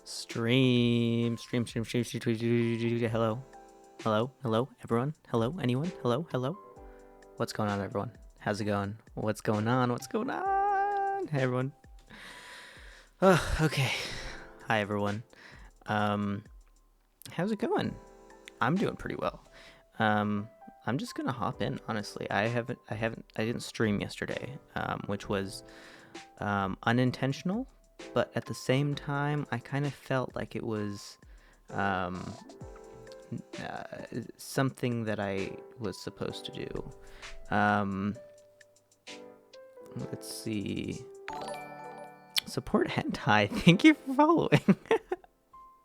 Stream. Hello, everyone. Hello, anyone? Hello. What's going on, everyone? How's it going? What's going on? Hey, everyone. Oh, okay. Hi, everyone. How's it going? I'm doing pretty well. I'm just gonna hop in. Honestly, I didn't stream yesterday, which was unintentional. But at the same time, I kind of felt like it was something that I was supposed to do. Let's see. Support hentai. Thank you for following.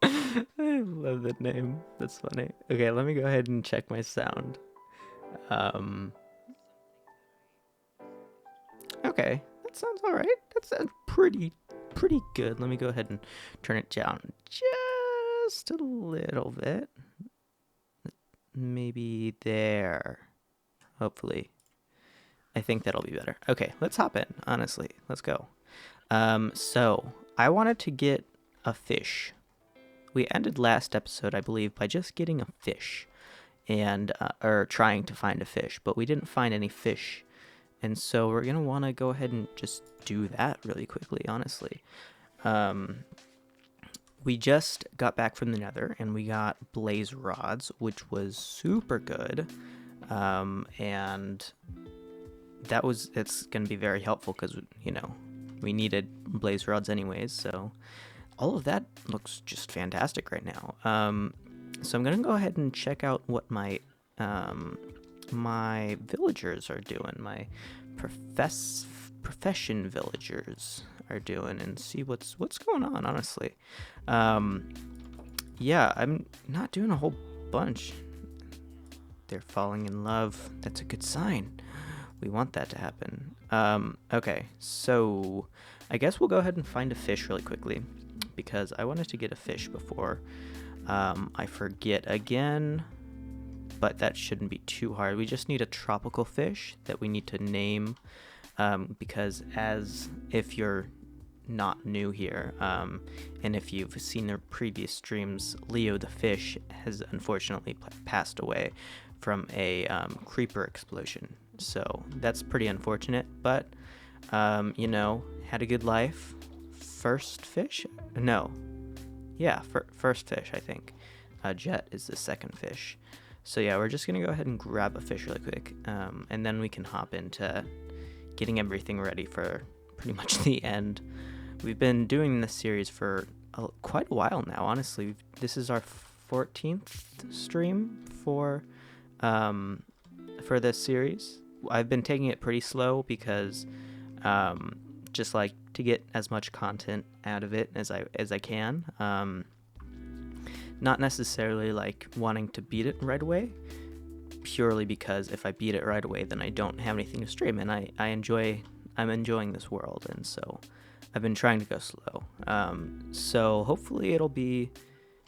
I love that name. That's funny. Okay, let me go ahead and check my sound. Okay, that sounds all right. That sounds pretty good. Let me go ahead and turn it down just a little bit. Maybe there. Hopefully. I think that'll be better. Okay, let's hop in. Honestly, let's go. So I wanted to get a fish. We ended last episode, I believe, by just getting a fish and or trying to find a fish, but we didn't find any fish. And so we're going to want to go ahead and just do that really quickly, honestly. We just got back from the Nether, and we got blaze rods, which was super good. And it's going to be very helpful because, we needed blaze rods anyways. So all of that looks just fantastic right now. So I'm going to go ahead and check out what my villagers are doing, my profession villagers are doing, and see what's going on, honestly. Yeah, I'm not doing a whole bunch. They're falling in love. That's a good sign. We want that to happen. Okay, so I guess we'll go ahead and find a fish really quickly, because I wanted to get a fish before I forget again. But that shouldn't be too hard. We just need a tropical fish that we need to name, because if you're not new here, and if you've seen their previous streams, Leo the fish has unfortunately passed away from a creeper explosion. So that's pretty unfortunate, but had a good life. First fish? No. Yeah, first fish, I think. Jet is the second fish. So yeah, we're just going to go ahead and grab a fish really quick, and then we can hop into getting everything ready for pretty much the end. We've been doing this series for quite a while now, honestly. This is our 14th stream for this series. I've been taking it pretty slow because just like to get as much content out of it as I can. Not necessarily like wanting to beat it right away, purely because if I beat it right away, then I don't have anything to stream, and I'm enjoying this world, and so I've been trying to go slow. So hopefully it'll be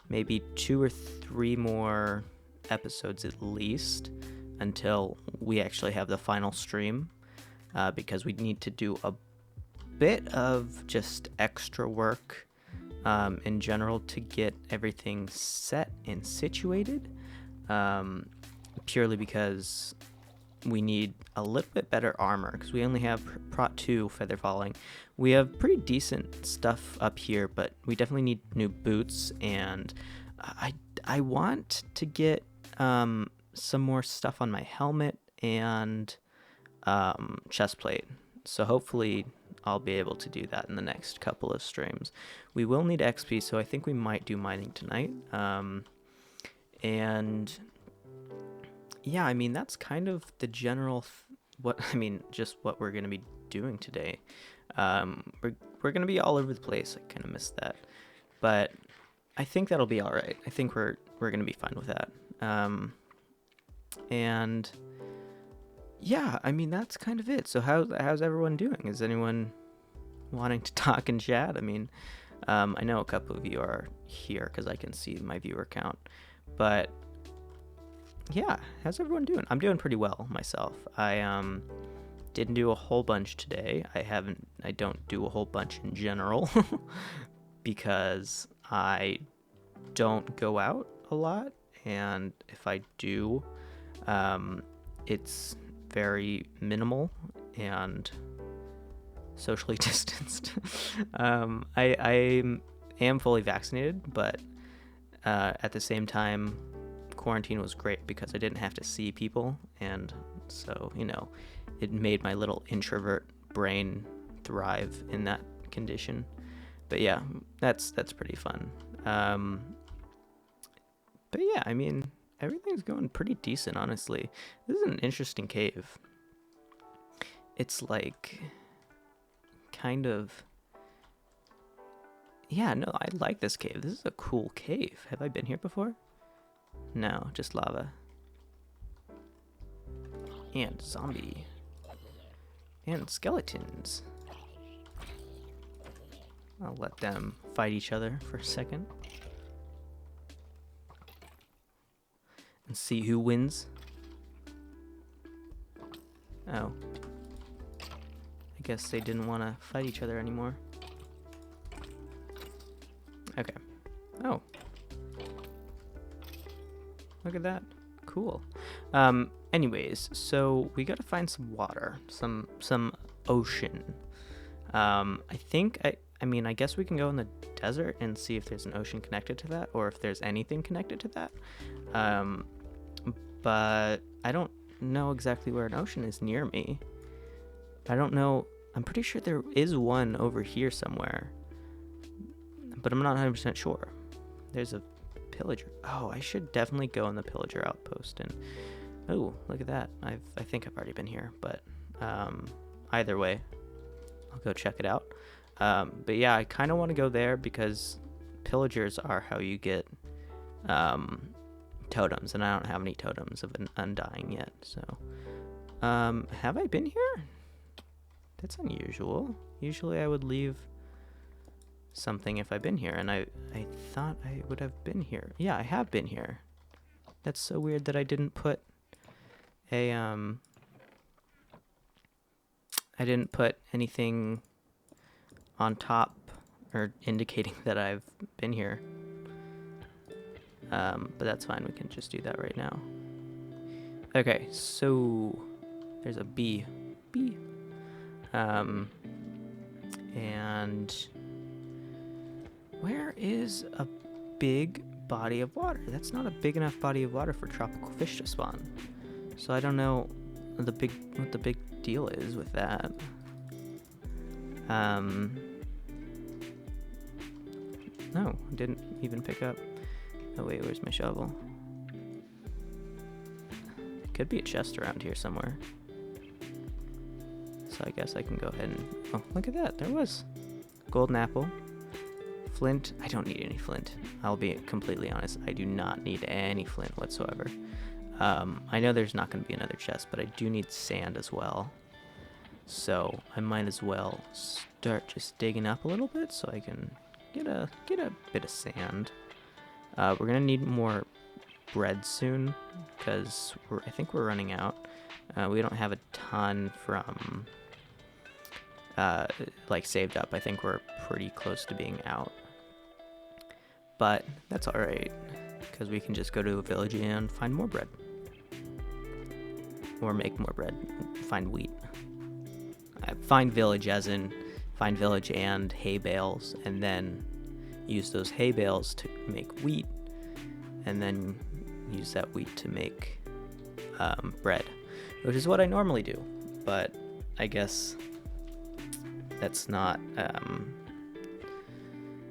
maybe 2 or 3 more episodes at least until we actually have the final stream, because we need to do a bit of just extra work in general to get everything set and situated, purely because we need a little bit better armor, because we only have Prot 2 feather falling. We have pretty decent stuff up here, but we definitely need new boots, and I want to get some more stuff on my helmet and chest plate. So hopefully I'll be able to do that in the next couple of streams. We will need XP, so I think we might do mining tonight. And yeah, I mean, that's kind of the general just what we're going to be doing today. We're going to be all over the place. I kind of missed that, but I think that'll be all right. I think we're going to be fine with that. And yeah, I mean, that's kind of it. So how's everyone doing? Is anyone wanting to talk and chat? I mean, I know a couple of you are here because I can see my viewer count, but yeah, how's everyone doing? I'm doing pretty well myself. I didn't do a whole bunch today. I don't do a whole bunch in general because I don't go out a lot, and if I do, it's very minimal and socially distanced. I am fully vaccinated, but at the same time, quarantine was great because I didn't have to see people, and so, you know, it made my little introvert brain thrive in that condition. But yeah, that's pretty fun. But yeah, I mean, everything's going pretty decent, honestly. This is an interesting cave. It's like kind of, yeah, no, I like this cave. This is a cool cave. Have I been here before? No, just lava. And zombie. And skeletons. I'll let them fight each other for a second. And see who wins. Oh. I guess they didn't want to fight each other anymore. Okay. Oh. Look at that. Cool. Anyways, so we gotta find some water. Some ocean. I think, I mean, I guess we can go in the desert and see if there's an ocean connected to that, or if there's anything connected to that. But I don't know exactly where an ocean is near me. I don't know. I'm pretty sure there is one over here somewhere, but I'm not 100% sure. There's a pillager. Oh, I should definitely go in the pillager outpost. And oh, look at that. I think I've already been here, but either way, I'll go check it out. But yeah, I kind of want to go there because pillagers are how you get totems, and I don't have any totems of an undying yet. So have I been here? That's unusual. Usually I would leave something if I've been here, and I thought I would have been here. Yeah, I have been here. That's so weird that I didn't put a I didn't put anything on top or indicating that I've been here. But that's fine, we can just do that right now. Okay, so there's a bee. And where is a big body of water? That's not a big enough body of water for tropical fish to spawn. So I don't know what the big deal is with that. No, didn't even pick up. Oh wait, where's my shovel? Could be a chest around here somewhere. So I guess I can go ahead and... Oh, look at that. There was. Golden apple. Flint. I don't need any flint. I'll be completely honest. I do not need any flint whatsoever. I know there's not going to be another chest, but I do need sand as well. So I might as well start just digging up a little bit so I can get a bit of sand. We're going to need more bread soon because I think we're running out. We don't have a ton from like saved up. I think we're pretty close to being out, but that's all right because we can just go to a village and find more bread, or make more bread, find wheat. Find village as in find village and hay bales, and then use those hay bales to make wheat, and then use that wheat to make bread, which is what I normally do, but I guess that's not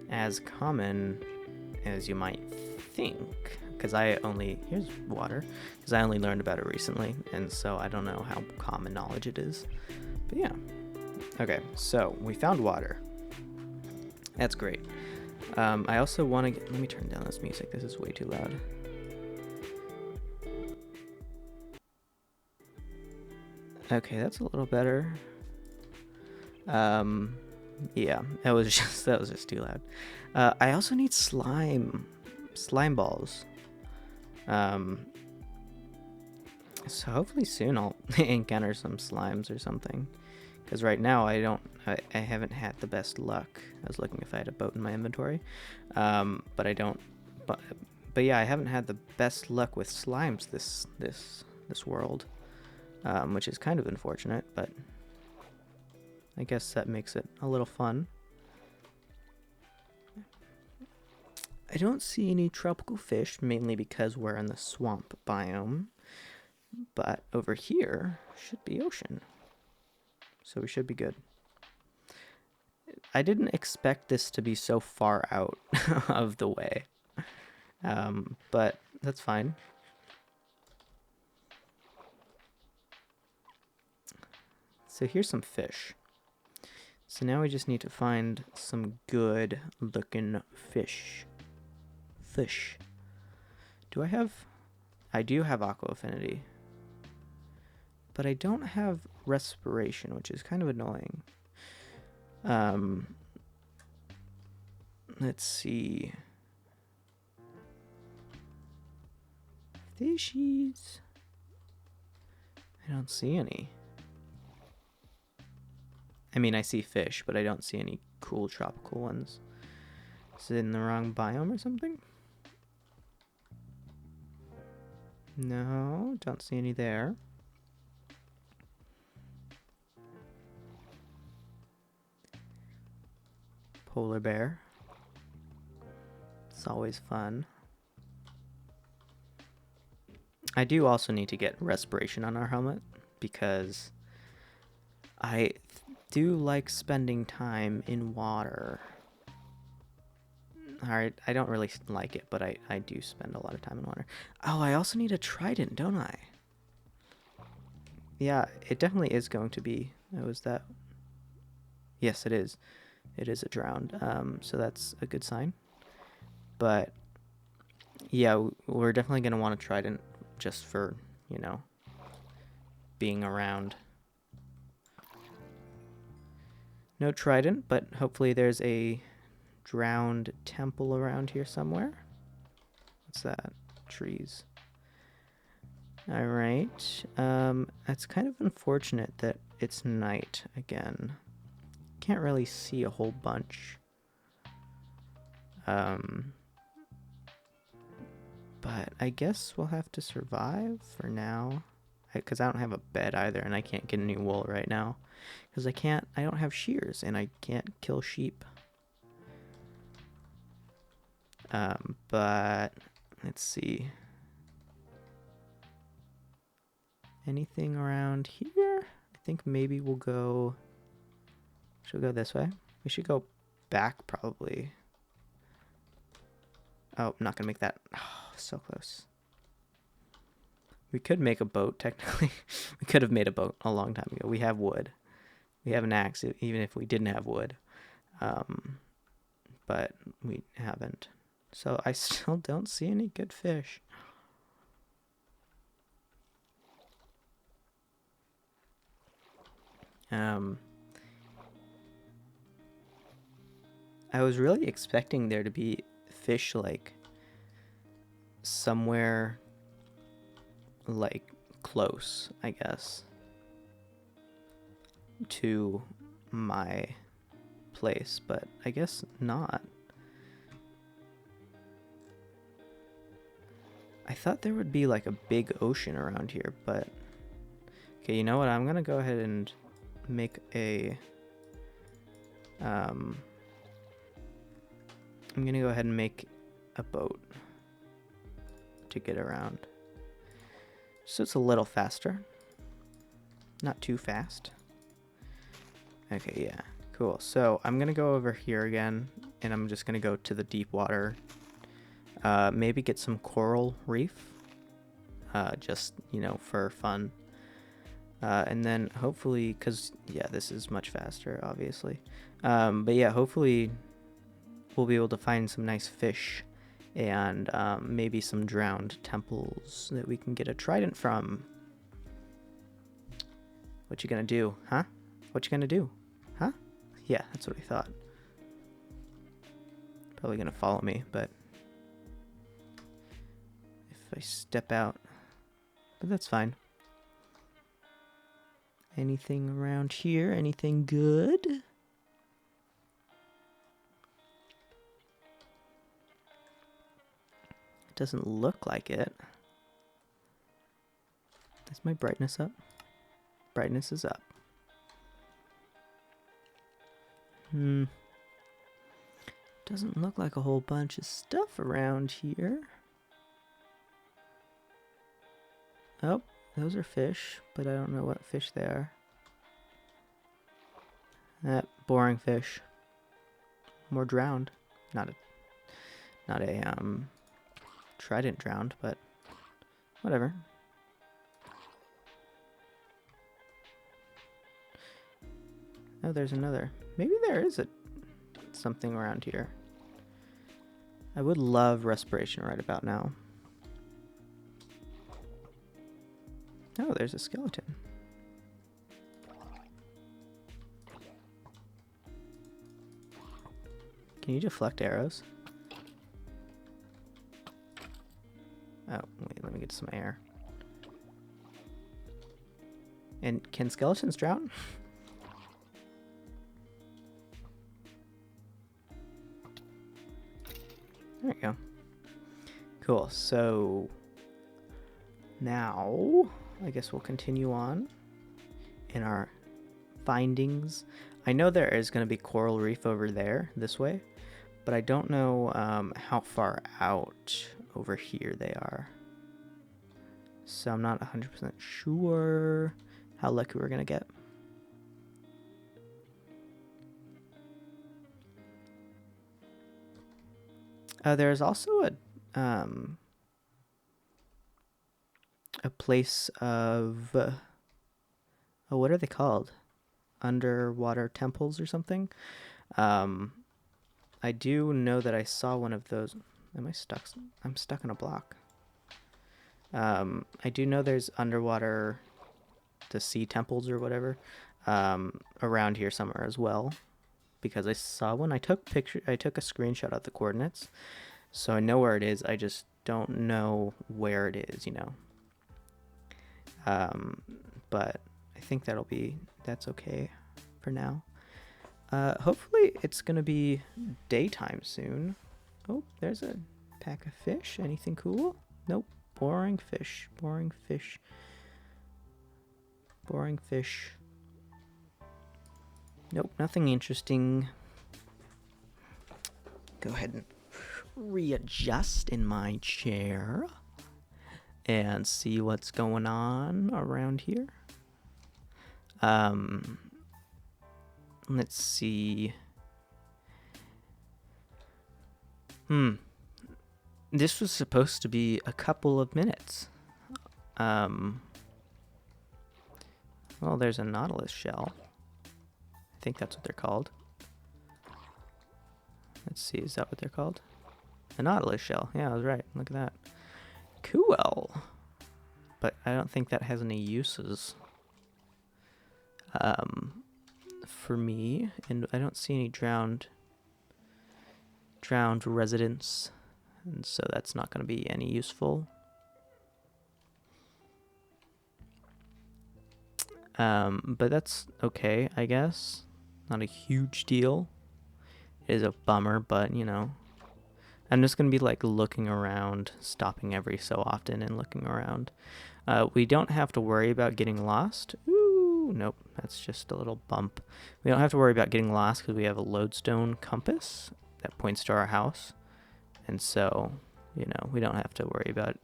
as common as you might think, because here's water, because I only learned about it recently, and so I don't know how common knowledge it is, but yeah. Okay, so we found water. That's great. I also want to let me turn down this music. This is way too loud. Okay, that's a little better. Yeah, that was just too loud. I also need slime balls. So hopefully soon I'll encounter some slimes or something, Because right now I haven't had the best luck. I was looking if I had a boat in my inventory, but I don't. But yeah, I haven't had the best luck with slimes this world, which is kind of unfortunate. But I guess that makes it a little fun. I don't see any tropical fish, mainly because we're in the swamp biome. But over here should be ocean. So we should be good. I didn't expect this to be so far out of the way. But that's fine. So here's some fish. So now we just need to find some good looking fish. I do have aqua affinity. But I don't have respiration, which is kind of annoying. Let's see. Fishies. I don't see any. I mean, I see fish, but I don't see any cool tropical ones. Is it in the wrong biome or something? No, don't see any there. Polar bear. It's always fun. I do also need to get respiration on our helmet because I do like spending time in water. Alright, I don't really like it, but I do spend a lot of time in water. Oh, I also need a trident, don't I? Yeah, it definitely is going to be. Was that? Yes, it is. It is a drowned, so that's a good sign. But yeah, we're definitely going to want a trident just for, you know, being around. No trident, but hopefully there's a drowned temple around here somewhere. What's that? Trees. Alright. It's kind of unfortunate that it's night again. Can't really see a whole bunch. But I guess we'll have to survive for now. Because I don't have a bed either, and I can't get any wool right now. Because I don't have shears, and I can't kill sheep. But let's see. Anything around here? I think maybe we'll go. Should we go this way? We should go back probably. Oh, I'm not gonna make that. Oh, so close. We could make a boat, technically. We could have made a boat a long time ago. We have wood. We have an axe, even if we didn't have wood. But we haven't. So I still don't see any good fish. I was really expecting there to be fish, like, somewhere, like, close, I guess, to my place, but I guess not. I thought there would be, like, a big ocean around here, but... Okay, you know what? I'm gonna go ahead and make a... I'm gonna go ahead and make a boat to get around. So it's a little faster. Not too fast. Okay, yeah. Cool. So I'm gonna go over here again, and I'm just gonna go to the deep water. Maybe get some coral reef. Just, you know, for fun. And then hopefully, because, yeah, this is much faster, obviously. But yeah, hopefully we'll be able to find some nice fish and maybe some drowned temples that we can get a trident from. What you gonna do, huh? What you gonna do, huh? Yeah, that's what I thought. Probably gonna follow me, but if I step out, but that's fine. Anything around here? Anything good? Doesn't look like it. Is my brightness up? Brightness is up. Doesn't look like a whole bunch of stuff around here. Oh, those are fish, but I don't know what fish they are. That boring fish. More drowned. Not a trident drowned, but whatever. Oh, there's another. Maybe there is something around here. I would love respiration right about now. Oh, there's a skeleton. Can you deflect arrows? Oh, wait, let me get some air. And can skeletons drown? There you go. Cool, so now I guess we'll continue on in our findings. I know there is going to be coral reef over there, this way, but I don't know how far out over here they are. So I'm not 100% sure how lucky we're going to get. There's also a place of oh, what are they called? Underwater temples or something. I do know that I saw one of those. Am I stuck? I'm stuck in a block. I do know there's underwater, the sea temples or whatever, around here somewhere as well, because I saw one. I took a screenshot of the coordinates, so I know where it is. I just don't know where it is, you know. But I think that's okay for now. Hopefully it's gonna be daytime soon. Oh, there's a pack of fish. Anything cool? Nope. Boring fish. Boring fish. Boring fish. Nope, nothing interesting. Go ahead and readjust in my chair and see what's going on around here. Let's see. This was supposed to be a couple of minutes. Well, there's a nautilus shell. I think that's what they're called. Let's see, is that what they're called? A nautilus shell. Yeah, I was right. Look at that. Cool. But I don't think that has any uses for me, and I don't see any drowned residents, and so that's not going to be any useful. But that's okay, I guess. Not a huge deal. It is a bummer, but you know, I'm just going to be like looking around, stopping every so often and looking around. We don't have to worry about getting lost. Ooh, nope, that's just a little bump. We don't have to worry about getting lost because we have a lodestone compass that points to our house. And so, you know, we don't have to worry about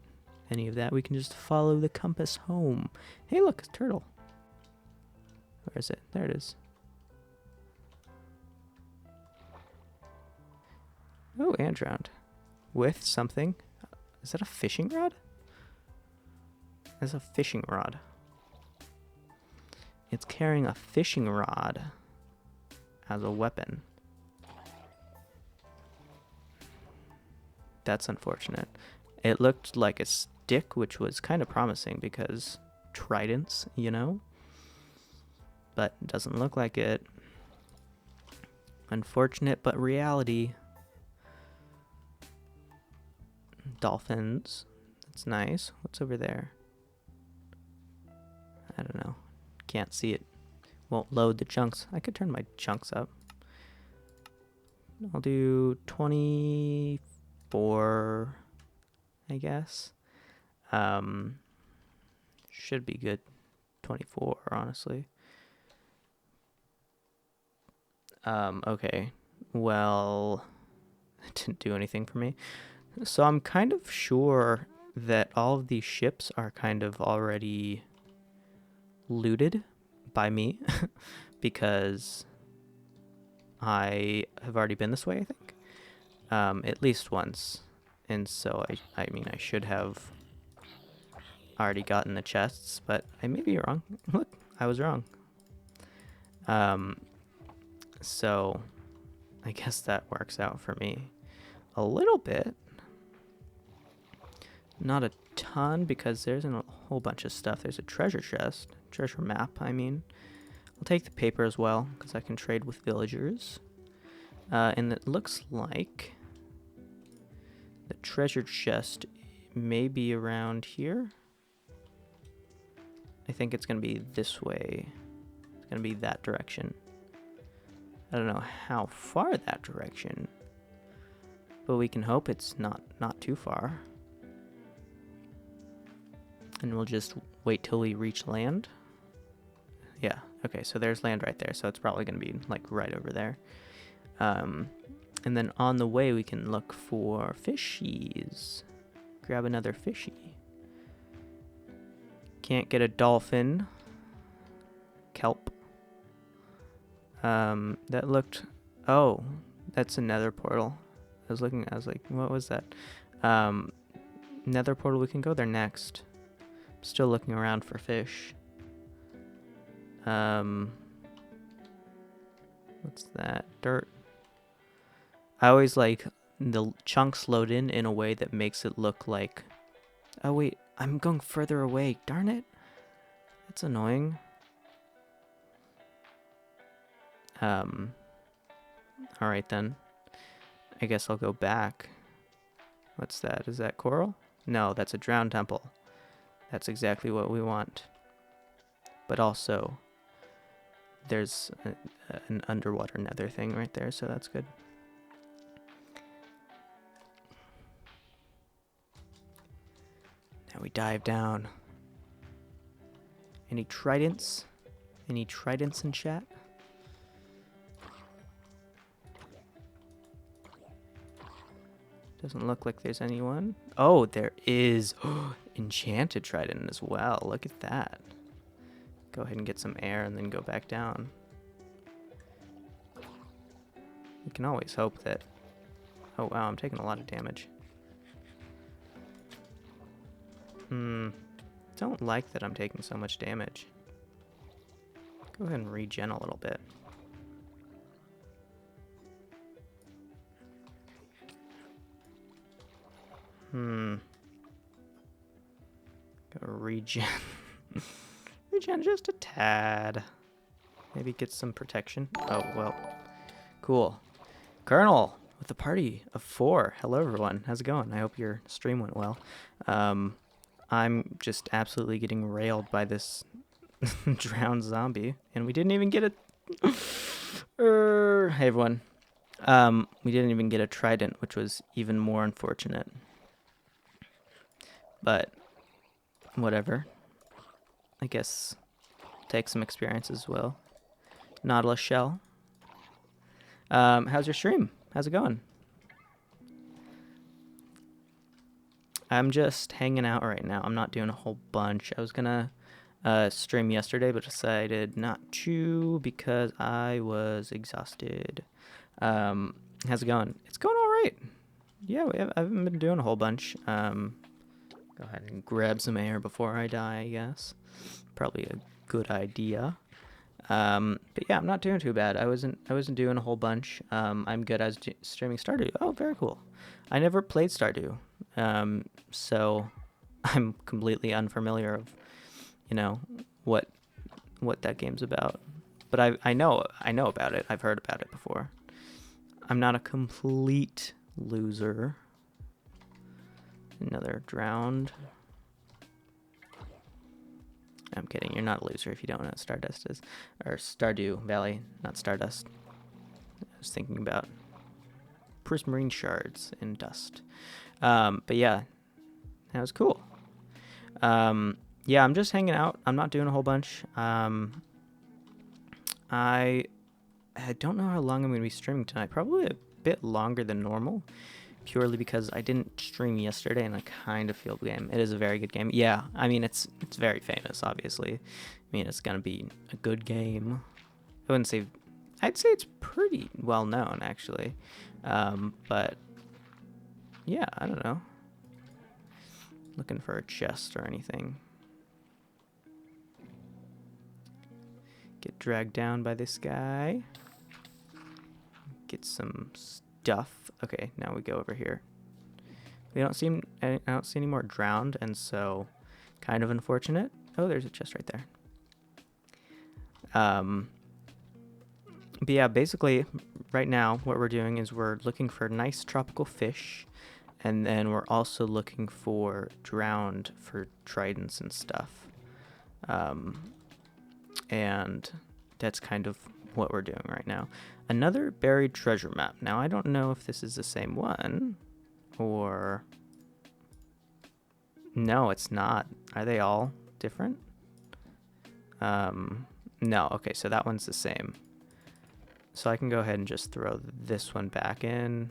any of that. We can just follow the compass home. Hey, look, it's a turtle. Where is it? There it is. Oh, and drowned. With something. Is that a fishing rod? That's a fishing rod. It's carrying a fishing rod as a weapon. That's unfortunate. It looked like a stick, which was kind of promising because tridents, you know? But it doesn't look like it. Unfortunate, but reality. Dolphins. That's nice. What's over there? I don't know. can't see it. Won't load the chunks. I could turn my chunks up. I'll do 24, I guess. Should be good. 24, honestly. Okay. Well, that didn't do anything for me. So I'm kind of sure that all of these ships are kind of already looted by me because I have already been this way, I think. At least once. And so I mean, I should have already gotten the chests, but I may be wrong. Look, I was wrong. So I guess that works out for me a little bit. Not a ton, because there's a whole bunch of stuff. There's a treasure chest, treasure map, I mean. I'll take the paper as well, because I can trade with villagers. And it looks like the treasure chest may be around here. I think it's going to be this way. It's going to be that direction. I don't know how far that direction, but we can hope it's not too far. And we'll just wait till we reach land. Yeah, okay, so there's land right there, so it's probably going to be like right over there. And then on the way we can look for fishies. Grab another fishy. Can't get a dolphin. Kelp. That looked... Oh, that's a nether portal. I was like, what was that? Nether portal, we can go there next. Still looking around for fish. What's that? Dirt. I always like the chunks load in a way that makes it look like... Oh wait, I'm going further away. Darn it. That's annoying. Alright then. I guess I'll go back. What's that? Is that coral? No, that's a drowned temple. That's exactly what we want. But also, there's an underwater nether thing right there, so that's good. Now we dive down. Any tridents? Any tridents in chat? Doesn't look like there's anyone. Oh, there is. Enchanted trident as well. Look at that. Go ahead and get some air and then go back down. You can always hope that... Oh wow, I'm taking a lot of damage. Don't like that I'm taking so much damage. Go ahead and regen a little bit. Go regen. Regen just a tad. Maybe get some protection. Oh, well. Cool. Colonel with a party of 4. Hello, everyone. How's it going? I hope your stream went well. I'm just absolutely getting railed by this drowned zombie. And we didn't even get a... Hey, everyone. We didn't even get a trident, which was even more unfortunate. But whatever. I guess take some experience as well. Nautilus shell. How's your stream? How's it going? I'm just hanging out right now. I'm not doing a whole bunch. I was gonna stream yesterday, but decided not to because I was exhausted. How's it going? It's going all right. Yeah, I haven't been doing a whole bunch. Go ahead and grab some air before I die, I guess. Probably a good idea. But yeah, I'm not doing too bad. I wasn't doing a whole bunch. I'm good as streaming Stardew. Oh, very cool. I never played Stardew. So I'm completely unfamiliar of, you know, what that game's about. But I know about it. I've heard about it before. I'm not a complete loser. Another drowned. I'm kidding. You're not a loser if you don't know what Stardust is. Or Stardew Valley, not Stardust. I was thinking about prismarine shards in dust. But yeah, that was cool. Yeah, I'm just hanging out. I'm not doing a whole bunch. I don't know how long I'm going to be streaming tonight. Probably a bit longer than normal, purely because I didn't stream yesterday and I kind of feel the game. It is a very good game. Yeah, I mean, it's very famous, obviously. I mean, it's going to be a good game. I wouldn't say... I'd say it's pretty well known, actually. But, yeah, I don't know. Looking for a chest or anything. Get dragged down by this guy. Get some stuff. Okay, now we go over here. I don't see any more drowned, and so kind of unfortunate. Oh, there's a chest right there. But yeah, basically right now what we're doing is we're looking for nice tropical fish, and then we're also looking for drowned for tridents and stuff. And that's kind of what we're doing right now. Another buried treasure map. Now, I don't know if this is the same one or... No, it's not. Are they all different? No. Okay, so that one's the same. So I can go ahead and just throw this one back in.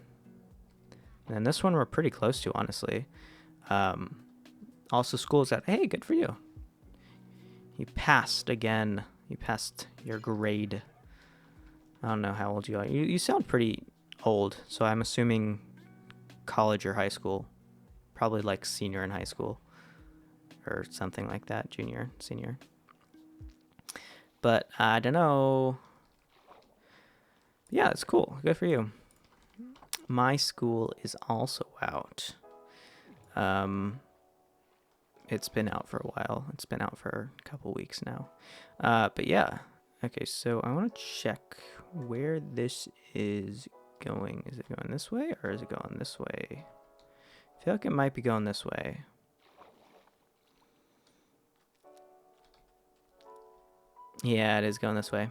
And this one we're pretty close to, honestly. Also, school's out. Hey, good for you. You passed again. You passed your grade. I don't know how old you are. You sound pretty old, so I'm assuming college or high school. Probably like senior in high school. Or something like that. Junior, senior. But I don't know. Yeah, it's cool. Good for you. My school is also out. It's been out for a while. It's been out for a couple weeks now. But yeah. Okay, so I want to check where this is going. Is it going this way or is it going this way? I feel like it might be going this way. Yeah, it is going this way.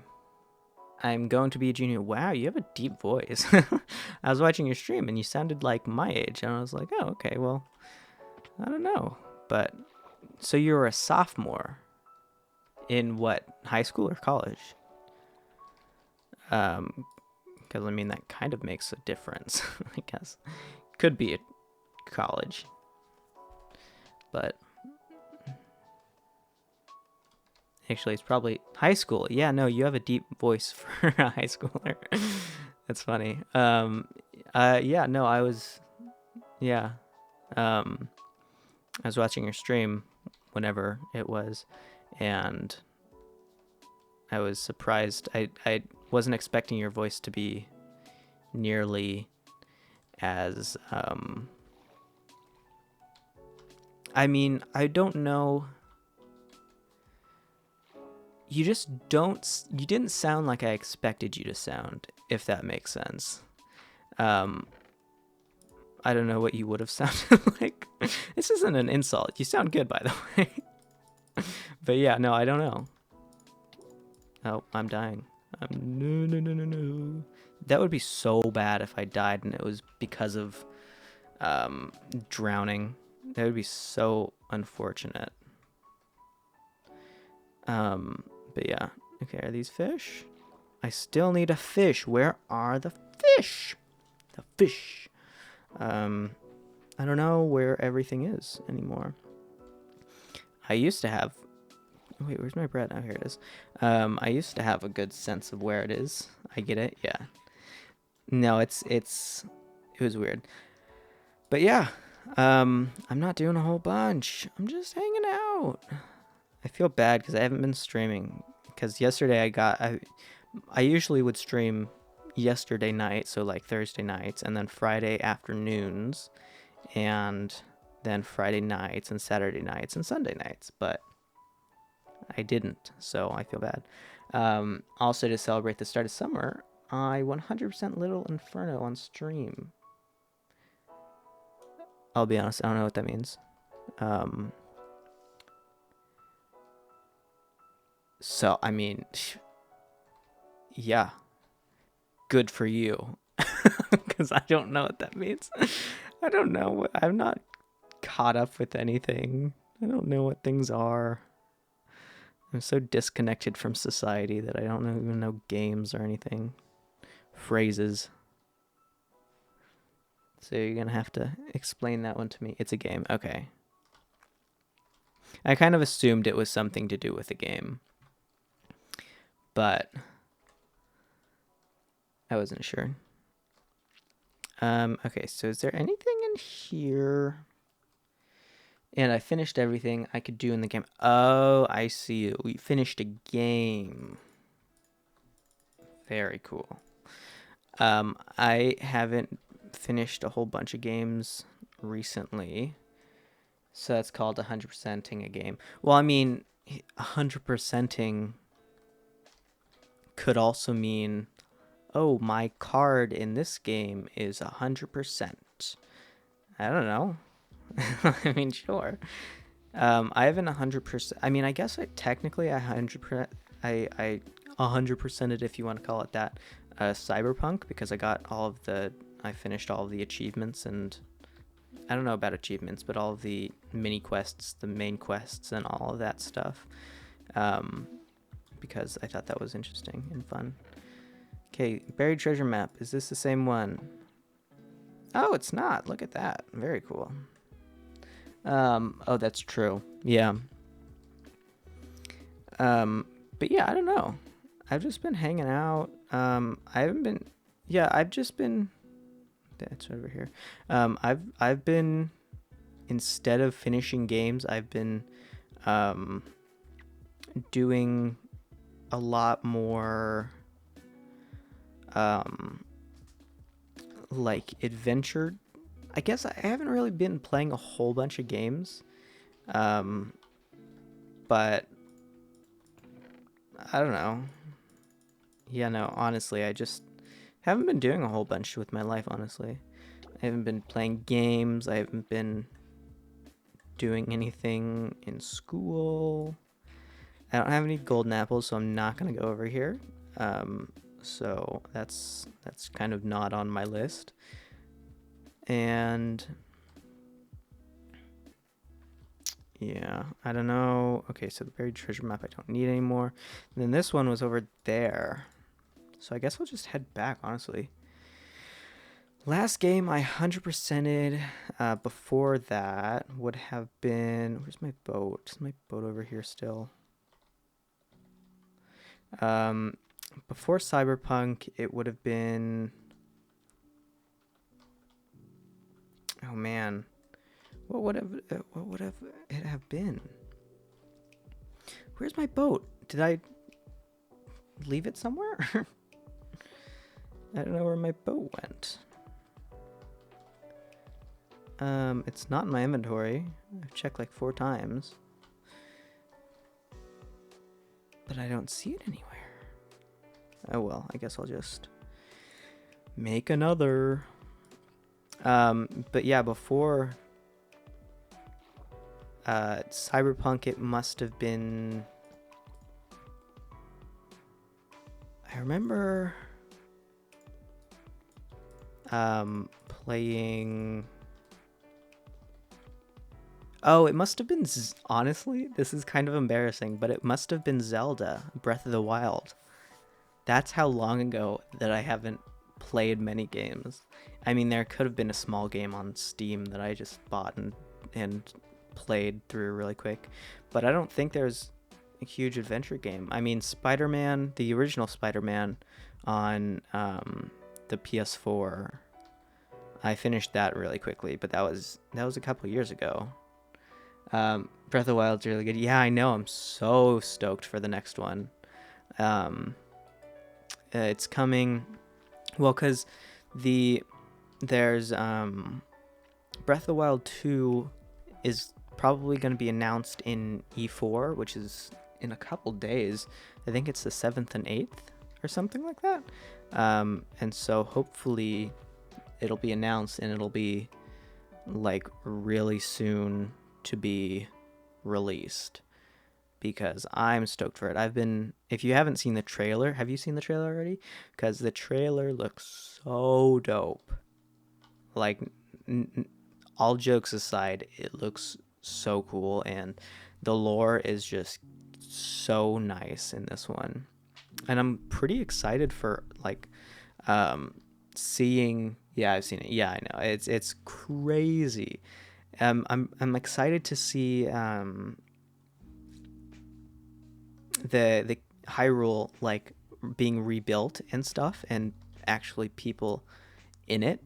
I'm going to be a junior. Wow, you have a deep voice. I was watching your stream and you sounded like my age. And I was like, oh, okay, well, I don't know. But, so you were a sophomore in what, high school or college? Because, I mean, that kind of makes a difference, I guess. Could be a college. But, actually, it's probably high school. Yeah, no, you have a deep voice for a high schooler. That's funny. Yeah, no, I was watching your stream whenever it was, and I was surprised. I wasn't expecting your voice to be nearly as, I mean, I don't know. You didn't sound like I expected you to sound, if that makes sense. I don't know what you would have sounded like. This isn't an insult. You sound good, by the way. But yeah, no, I don't know. Oh, I'm dying. No. That would be so bad if I died and it was because of drowning. That would be so unfortunate. But yeah. Okay, are these fish? I still need a fish. Where are the fish? The fish. I don't know where everything is anymore. I used to have... Wait, where's my bread? Oh, here it is. I used to have a good sense of where it is. I get it, yeah. No, it was weird. But yeah, I'm not doing a whole bunch. I'm just hanging out. I feel bad because I haven't been streaming. Because yesterday I usually would stream yesterday night, so like Thursday nights, and then Friday afternoons, and then Friday nights, and Saturday nights, and Sunday nights. But I didn't, so I feel bad. Also, to celebrate the start of summer, I 100% Little Inferno on stream. I'll be honest, I don't know what that means. So, I mean, yeah, good for you. Because I don't know what that means. I don't know. I'm not caught up with anything. I don't know what things are. I'm so disconnected from society that I don't even know games or anything. Phrases. So you're going to have to explain that one to me. It's a game. Okay. I kind of assumed it was something to do with a game. But I wasn't sure. Okay, so is there anything in here? And I finished everything I could do in the game. Oh, I see. We finished a game. Very cool. I haven't finished a whole bunch of games recently. So that's called 100%ing a game. Well, I mean, 100%ing could also mean, oh, my card in this game is 100%. I don't know. I mean, sure. I haven't 100%. I mean, I guess technically I 100%. I 100%ed, if you want to call it that, Cyberpunk, because I finished all of the achievements, and I don't know about achievements, but all of the mini quests, the main quests, and all of that stuff. Because I thought that was interesting and fun. Okay, buried treasure map. Is this the same one? Oh, it's not. Look at that. Very cool. Oh, that's true. Yeah. But yeah, I don't know. I've just been hanging out. I haven't been. Yeah, I've just been. That's over here. I've been, instead of finishing games, I've been, doing a lot more, like adventure. I guess I haven't really been playing a whole bunch of games, but I don't know. Yeah, no, honestly, I just haven't been doing a whole bunch with my life, honestly. I haven't been playing games. I haven't been doing anything in school. I don't have any golden apples, so I'm not going to go over here. So that's kind of not on my list. And yeah, I don't know. Okay, so the buried treasure map I don't need anymore. And then this one was over there. So I guess we'll just head back, honestly. Last game I 100%ed before that would have been... Where's my boat? Is my boat over here still? Before Cyberpunk, it would have been... Oh, man. What would have it have been? Where's my boat? Did I leave it somewhere? I don't know where my boat went. It's not in my inventory. I've checked like 4 times. But I don't see it anywhere. Oh well, I guess I'll just make another. But yeah, before Cyberpunk, it must have been... I remember playing... Oh, it must have been... Honestly, this is kind of embarrassing, but it must have been Zelda, Breath of the Wild. That's how long ago that I haven't played many games. I mean, there could have been a small game on Steam that I just bought and played through really quick, but I don't think there's a huge adventure game. I mean, Spider-Man, the original Spider-Man on the PS4, I finished that really quickly, but that was a couple years ago. Breath of the Wild's really good. Yeah, I know. I'm so stoked for the next one. It's coming, well, because there's Breath of the Wild 2 is probably going to be announced in E4, which is in a couple days. I think it's the 7th and 8th or something like that. And so hopefully it'll be announced and it'll be like really soon to be released. because I'm stoked for it. If you haven't seen the trailer, have you seen the trailer already? Because the trailer looks so dope. Like, all jokes aside, it looks so cool, and the lore is just so nice in this one. And I'm pretty excited for like seeing. Yeah, I've seen it. Yeah, I know. It's crazy. I'm excited to see the Hyrule like being rebuilt and stuff, and actually people in it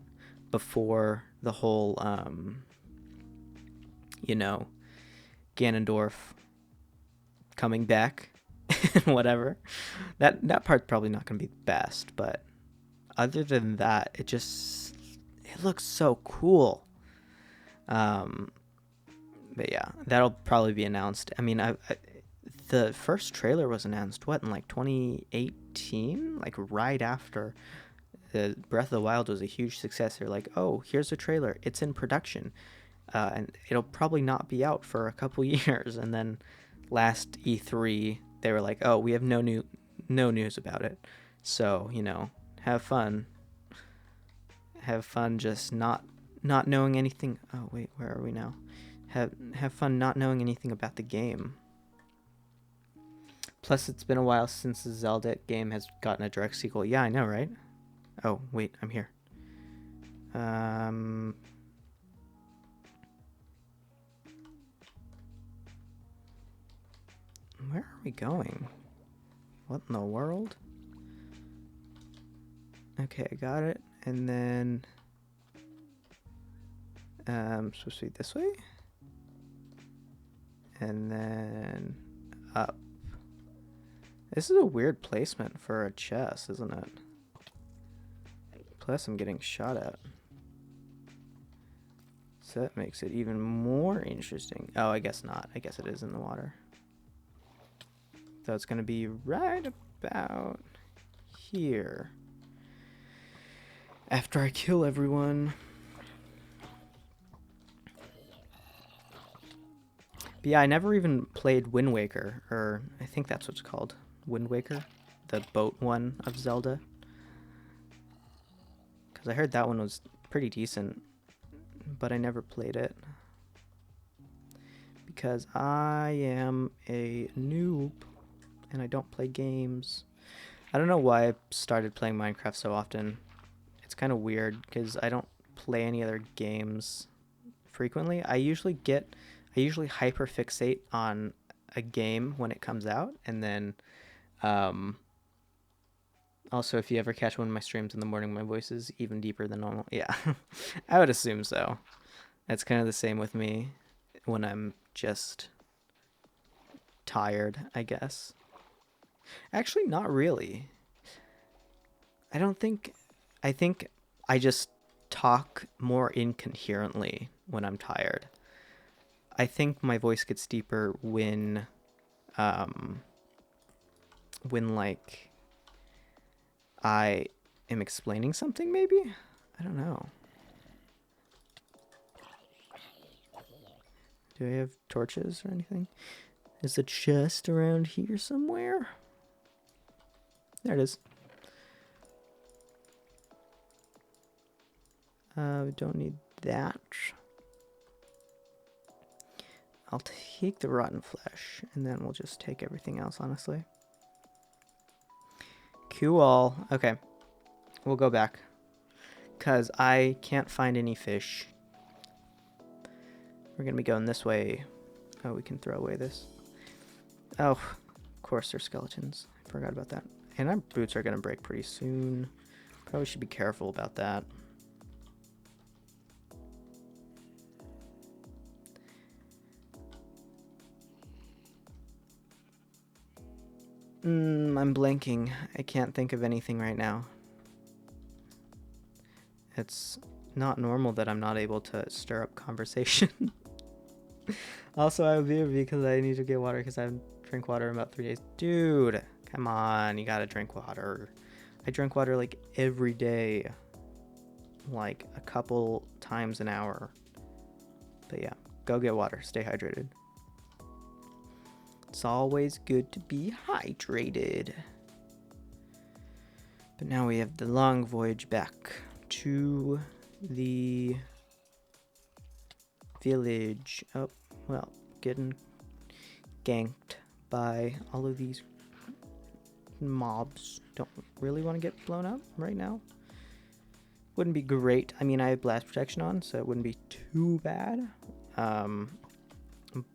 before the whole you know, Ganondorf coming back and whatever. That part's probably not going to be the best, but other than that, it looks so cool. But yeah, that'll probably be announced. I mean, the first trailer was announced in like 2018, like right after the Breath of the Wild was a huge success. They're like, oh, here's a trailer. It's in production, and it'll probably not be out for a couple years. And then last E3, they were like, oh, we have no news about it. So have fun just not knowing anything. Oh wait, where are we now? Have fun not knowing anything about the game. Plus, it's been a while since the Zelda game has gotten a direct sequel. Yeah, I know, right? Oh wait, I'm here. Where are we going? What in the world? Okay, I got it. And then supposed to be this way? And then up. This is a weird placement for a chest, isn't it? Plus I'm getting shot at. So that makes it even more interesting. Oh, I guess not. I guess it is in the water. So it's gonna be right about here. After I kill everyone. But yeah, I never even played Wind Waker, or I think that's what it's called. Wind Waker, the boat one of Zelda. Because I heard that one was pretty decent, but I never played it. Because I am a noob, and I don't play games. I don't know why I started playing Minecraft so often. It's kind of weird, because I don't play any other games frequently. I usually hyperfixate on a game when it comes out, and then also, if you ever catch one of my streams in the morning, my voice is even deeper than normal. Yeah, I would assume so. That's kind of the same with me when I'm just tired, I guess. Actually, not really. I think I just talk more incoherently when I'm tired. I think my voice gets deeper when like I am explaining something, maybe? I don't know. Do I have torches or anything? Is the chest around here somewhere? There it is. We don't need that. I'll take the rotten flesh, and then we'll just take everything else, honestly. Cool. Okay. We'll go back. Because I can't find any fish. We're going to be going this way. Oh, we can throw away this. Oh, of course they're skeletons. I forgot about that. And our boots are going to break pretty soon. Probably should be careful about that. I'm blanking. I can't think of anything right now. It's not normal that I'm not able to stir up conversation. Also, I have beer because I need to get water because I haven't drank water in about 3 days. Dude, come on. You gotta drink water. I drink water like every day. Like a couple times an hour. But yeah, go get water. Stay hydrated. It's always good to be hydrated. But now we have the long voyage back to the village. Oh, well, getting ganked by all of these mobs. Don't really want to get blown up right now. Wouldn't be great. I mean, I have blast protection on, so it wouldn't be too bad.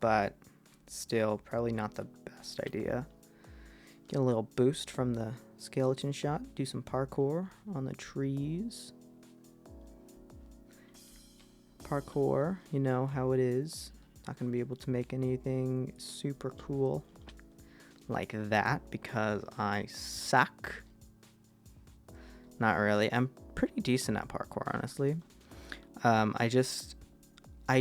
But still, probably not the best idea. Get a little boost from the skeleton shot. Do some parkour on the trees. Parkour, you know how it is. Not going to be able to make anything super cool like that because I suck. Not really. I'm pretty decent at parkour, honestly. I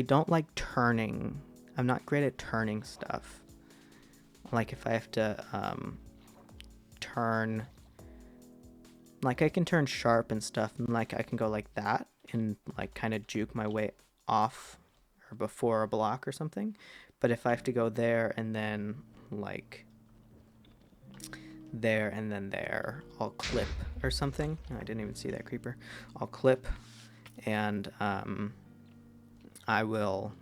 don't like turning. I'm not great at turning stuff. Like if I have to turn, like I can turn sharp and stuff, and like I can go like that and like kind of juke my way off or before a block or something. But if I have to go there and then like there and then there, I'll clip or something. I didn't even see that creeper. I'll clip and I will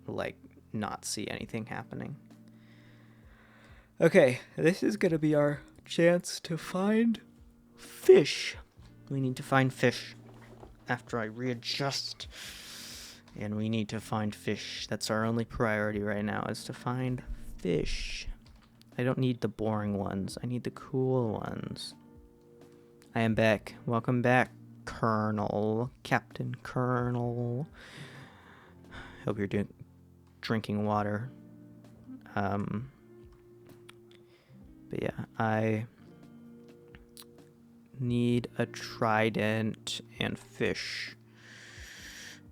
like not see anything happening. Okay, this is gonna be our chance to find fish. We need to find fish after I readjust. And we need to find fish. That's our only priority right now, is to find fish. I don't need the boring ones. I need the cool ones. I am back. Welcome back, Colonel. Captain Colonel. Hope you're drinking water. But yeah, I need a trident and fish.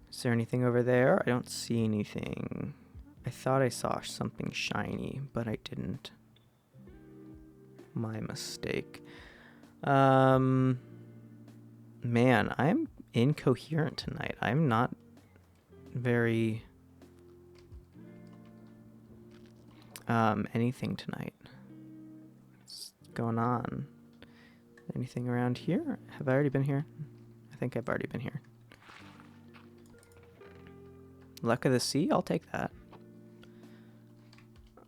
Is there anything over there? I don't see anything. I thought I saw something shiny, but I didn't. My mistake. Man, I'm incoherent tonight. I'm not very anything tonight. What's going on? Anything around here? Have I already been here? I think I've already been here. Luck of the sea? I'll take that.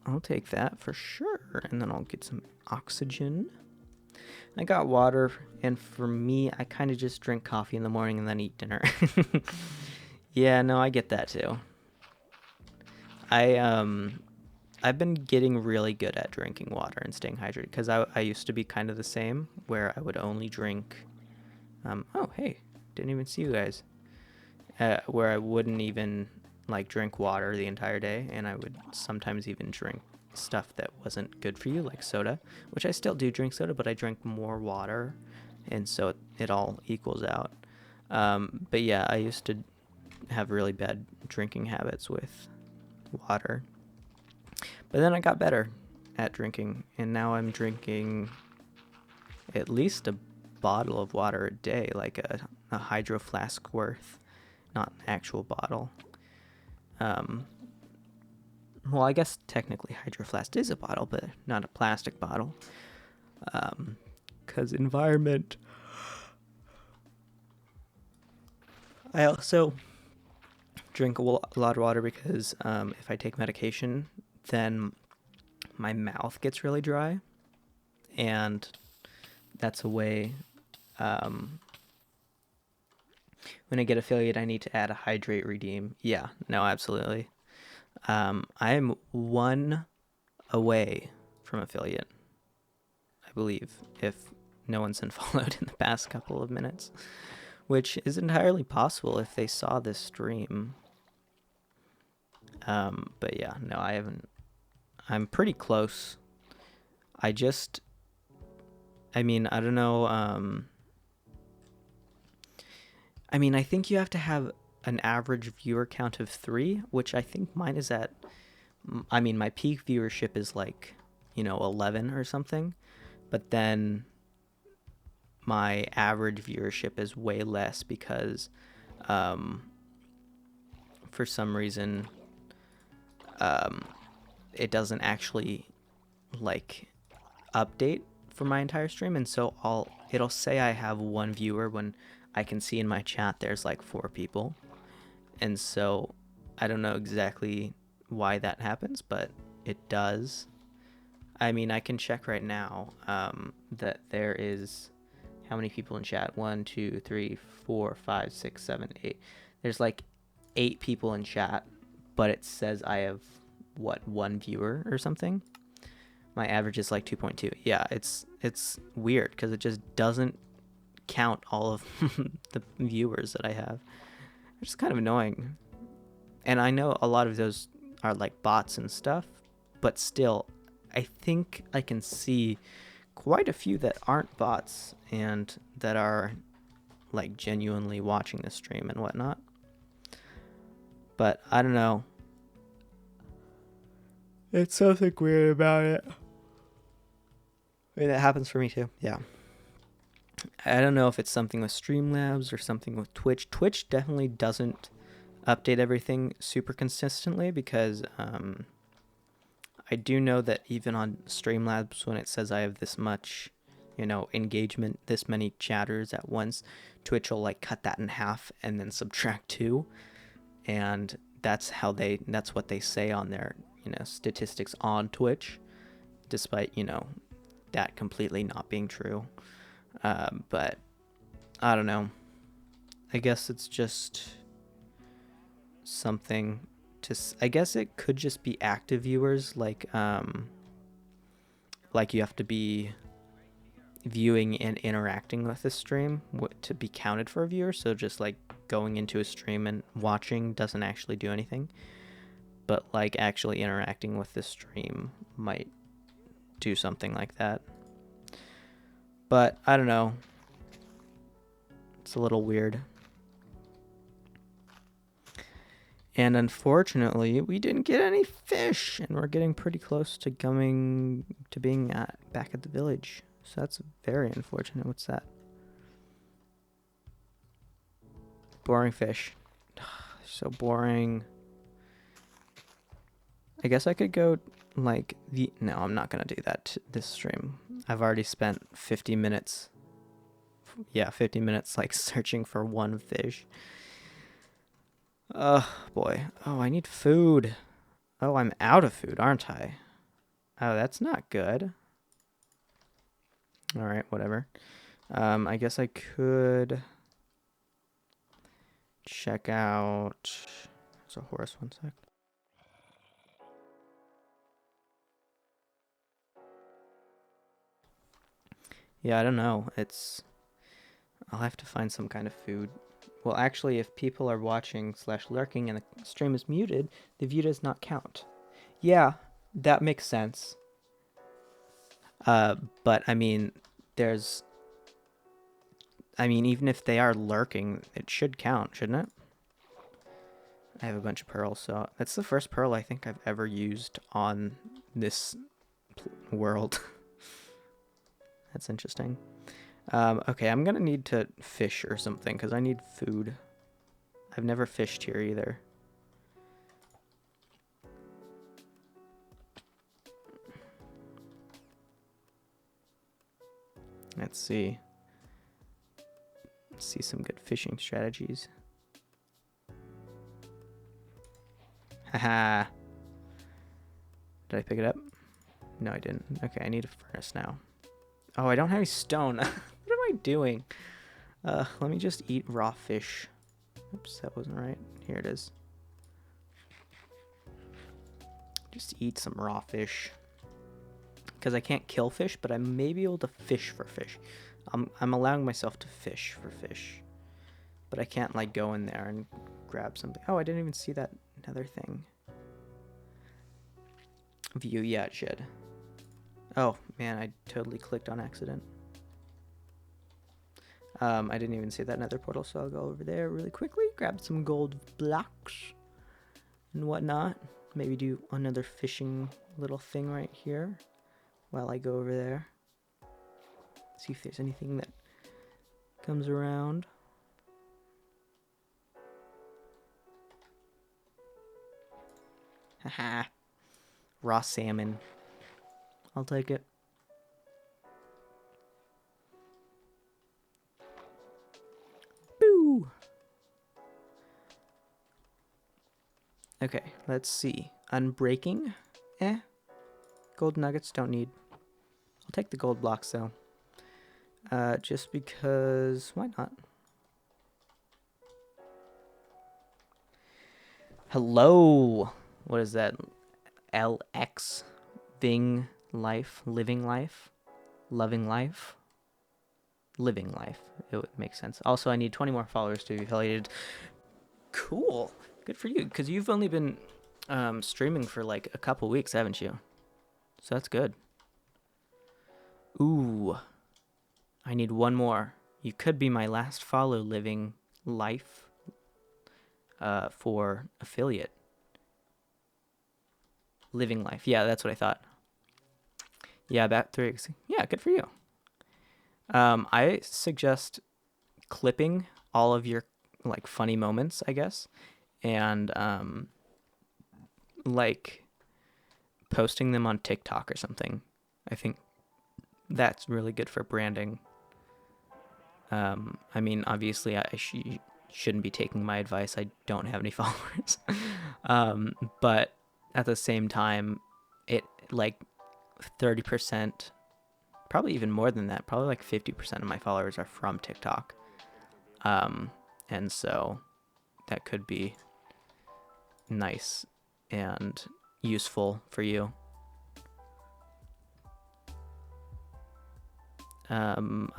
I'll take that for sure. And then I'll get some oxygen. I got water, and for me, I kind of just drink coffee in the morning and then eat dinner. Yeah, no, I get that too. I've been getting really good at drinking water and staying hydrated, because I used to be kind of the same, where I would only drink, oh, hey, didn't even see you guys, where I wouldn't even, like, drink water the entire day, and I would sometimes even drink stuff that wasn't good for you, like soda, which I still do drink soda, but I drink more water, and so it all equals out. But yeah, I used to have really bad drinking habits with water. But then I got better at drinking, and now I'm drinking at least a bottle of water a day, like a hydro flask worth, not an actual bottle. Well, I guess technically hydro flask is a bottle, but not a plastic bottle. 'Cause environment. I also drink a lot of water because if I take medication, then my mouth gets really dry, and that's a way, when I get affiliate, I need to add a hydrate redeem. Yeah, no, absolutely. I am 1 away from affiliate, I believe, if no one's unfollowed in the past couple of minutes, which is entirely possible if they saw this stream. But yeah, no, I haven't. I'm pretty close. I mean, I don't know. I mean, I think you have to have an average viewer count of 3, which I think mine is at. I mean, my peak viewership is like, 11 or something, but then my average viewership is way less because, for some reason, it doesn't actually like update for my entire stream, and so it'll say I have 1 viewer when I can see in my chat there's like 4 people. And so I don't know exactly why that happens, but it does. I mean, I can check right now that there is how many people in chat? 1, 2, 3, 4, 5, 6, 7, 8. There's like 8 people in chat, but it says I have what, 1 viewer or something. My average is like 2.2. Yeah, it's weird because it just doesn't count all of the viewers that I have. Which is kind of annoying. And I know a lot of those are like bots and stuff, but still, I think I can see quite a few that aren't bots and that are like genuinely watching the stream and whatnot. But I don't know. It's something weird about it. Wait, that happens for me too. Yeah. I don't know if it's something with Streamlabs or something with Twitch. Twitch definitely doesn't update everything super consistently because I do know that even on Streamlabs, when it says I have this much, engagement, this many chatters at once, Twitch will like cut that in half and then subtract 2, and that's what they say on their statistics on Twitch, despite that completely not being true. But I don't know. I guess it's just something I guess it could just be active viewers, like you have to be viewing and interacting with the stream to be counted for a viewer. So just like going into a stream and watching doesn't actually do anything, but like actually interacting with the stream might do something like that. But I don't know. It's a little weird. And unfortunately, we didn't get any fish, and we're getting pretty close to being back at the village. So that's very unfortunate. What's that? Boring fish. So boring. I guess I could go like no, I'm not gonna do that this stream. I've already spent 50 minutes. Yeah, 50 minutes like searching for 1 fish. Oh boy. Oh, I need food. Oh, I'm out of food, aren't I? Oh, that's not good. All right, whatever. I guess I could check out. There's a horse. 1 sec. Yeah, I don't know. I'll have to find some kind of food. Well, actually, if people are watching / lurking and the stream is muted, the view does not count. Yeah, that makes sense. But I mean, even if they are lurking, it should count, shouldn't it? I have a bunch of pearls, so that's the first pearl I think I've ever used on this world. That's interesting. Okay, I'm gonna need to fish or something because I need food. I've never fished here either. Let's see. Let's see some good fishing strategies. Haha. Did I pick it up? No, I didn't. Okay, I need a furnace now. Oh, I don't have any stone. What am I doing? Let me just eat raw fish. Oops, that wasn't right. Here it is. Just eat some raw fish. Because I can't kill fish, but I may be able to fish for fish. I'm allowing myself to fish for fish. But I can't, like, go in there and grab something. Oh, I didn't even see that nether thing. View, yeah, it should. Oh, man, I totally clicked on accident. I didn't even see that nether portal, so I'll go over there really quickly, grab some gold blocks and whatnot. Maybe do another fishing little thing right here while I go over there. See if there's anything that comes around. Haha. Raw salmon. I'll take it. Boo! Okay, let's see. Unbreaking? Eh. Gold nuggets, don't need. I'll take the gold blocks, though. Just because... Why not? Hello! What is that? LX? Ving life? Living life? Loving life? Living life. It would make sense. Also, I need 20 more followers to be affiliated. Cool. Good for you, because you've only been streaming for like a couple weeks, haven't you? So that's good. Ooh. I need one more. You could be my last follow living life for affiliate. Living life. Yeah, that's what I thought. Yeah, that 3 weeks. Yeah, good for you. I suggest clipping all of your like funny moments, I guess, and like posting them on TikTok or something. I think that's really good for branding. I mean, obviously, I shouldn't be taking my advice. I don't have any followers. But at the same time, it like 30%, probably even more than that, probably like 50% of my followers are from TikTok. And so that could be nice and useful for you. Come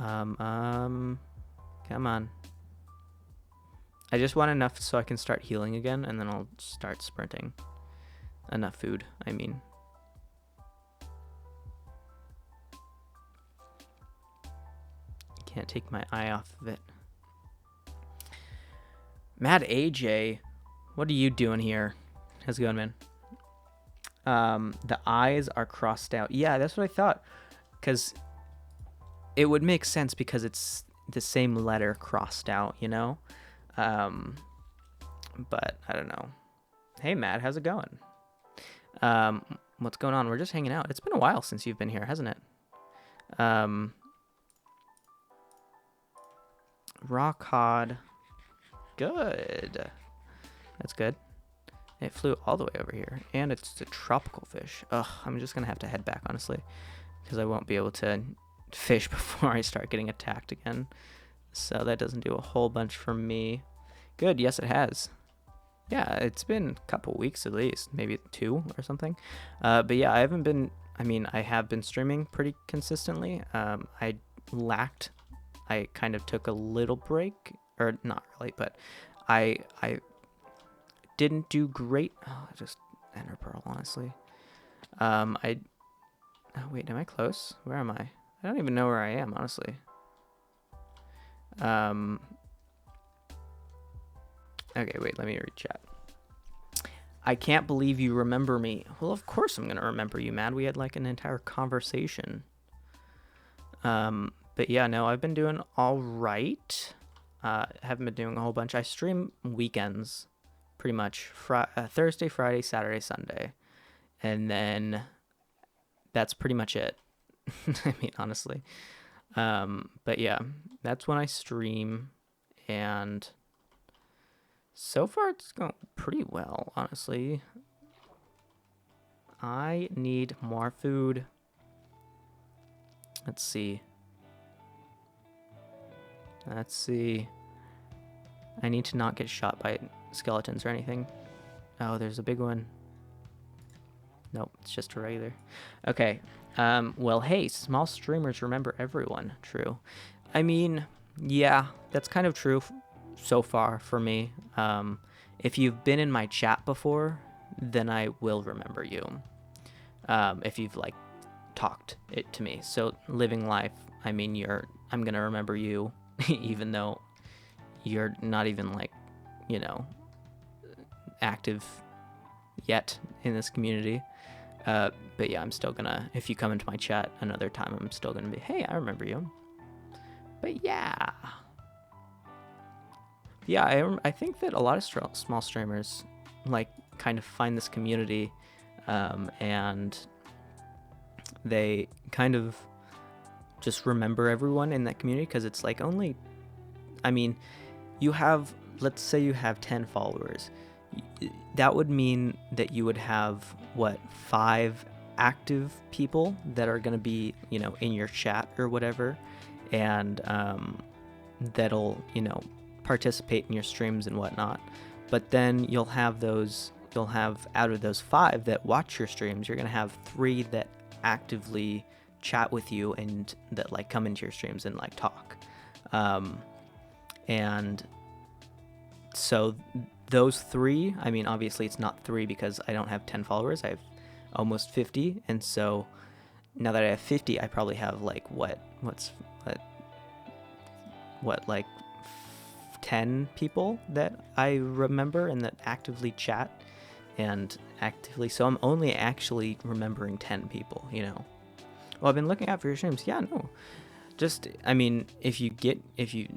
on. I just want enough so I can start healing again, and then I'll start sprinting. Enough food, I mean. Can't take my eye off of it. Mad AJ, what are you doing here? How's it going, man? The eyes are crossed out. Yeah, that's what I thought. Because it would make sense because it's the same letter crossed out, you know? But I don't know. Hey, Matt, how's it going? What's going on? We're just hanging out. It's been a while since you've been here, hasn't it? Rock cod. Good. That's good. It flew all the way over here. And it's a tropical fish. Ugh, I'm just going to have to head back, honestly. Because I won't be able to fish before I start getting attacked again. So that doesn't do a whole bunch for me. Good, yes it has. Yeah, it's been a couple weeks at least. Maybe 2 or something. But yeah, I have been streaming pretty consistently. I kind of took a little break. Or not really, but I didn't do great. Oh, just Ender Pearl, honestly. Oh, wait, am I close? Where am I? I don't even know where I am, honestly. Okay, wait, let me read chat. I can't believe you remember me. Well, of course I'm going to remember you, man. We had like an entire conversation. But yeah, no, I've been doing all right. Haven't been doing a whole bunch. I stream weekends, pretty much. Thursday, Friday, Saturday, Sunday. And then that's pretty much it. I mean, honestly. But yeah, that's when I stream. And so far it's going pretty well, honestly. I need more food. Let's see. I need to not get shot by skeletons or anything. Oh, there's a big one. Nope, it's just a regular. Okay. Well, hey, small streamers remember everyone. True. I mean, yeah, that's kind of true so far for me. If you've been in my chat before, then I will remember you. If you've like talked it to me. So living life, I mean, I'm gonna remember you, even though you're not even like, you know, active yet in this community. But yeah, I'm still gonna, if you come into my chat another time, I'm still gonna be, hey, I remember you. But yeah. Yeah, I think that a lot of small streamers like kind of find this community and they kind of just remember everyone in that community, because it's like only, I mean, you have, let's say you have 10 followers. That would mean that you would have, what, 5 active people that are going to be, you know, in your chat or whatever, and that'll, you know, participate in your streams and whatnot. But then you'll have out of those 5 that watch your streams, you're going to have 3 that actively chat with you and that like come into your streams and like talk. And so those 3, I mean, obviously it's not 3 because I don't have 10 followers. I have almost 50. And so now that I have 50, I probably have like like 10 people that I remember and that actively chat and actively. So I'm only actually remembering 10 people, you know. Well, I've been looking out for your streams. Yeah, no. Just, I mean, if you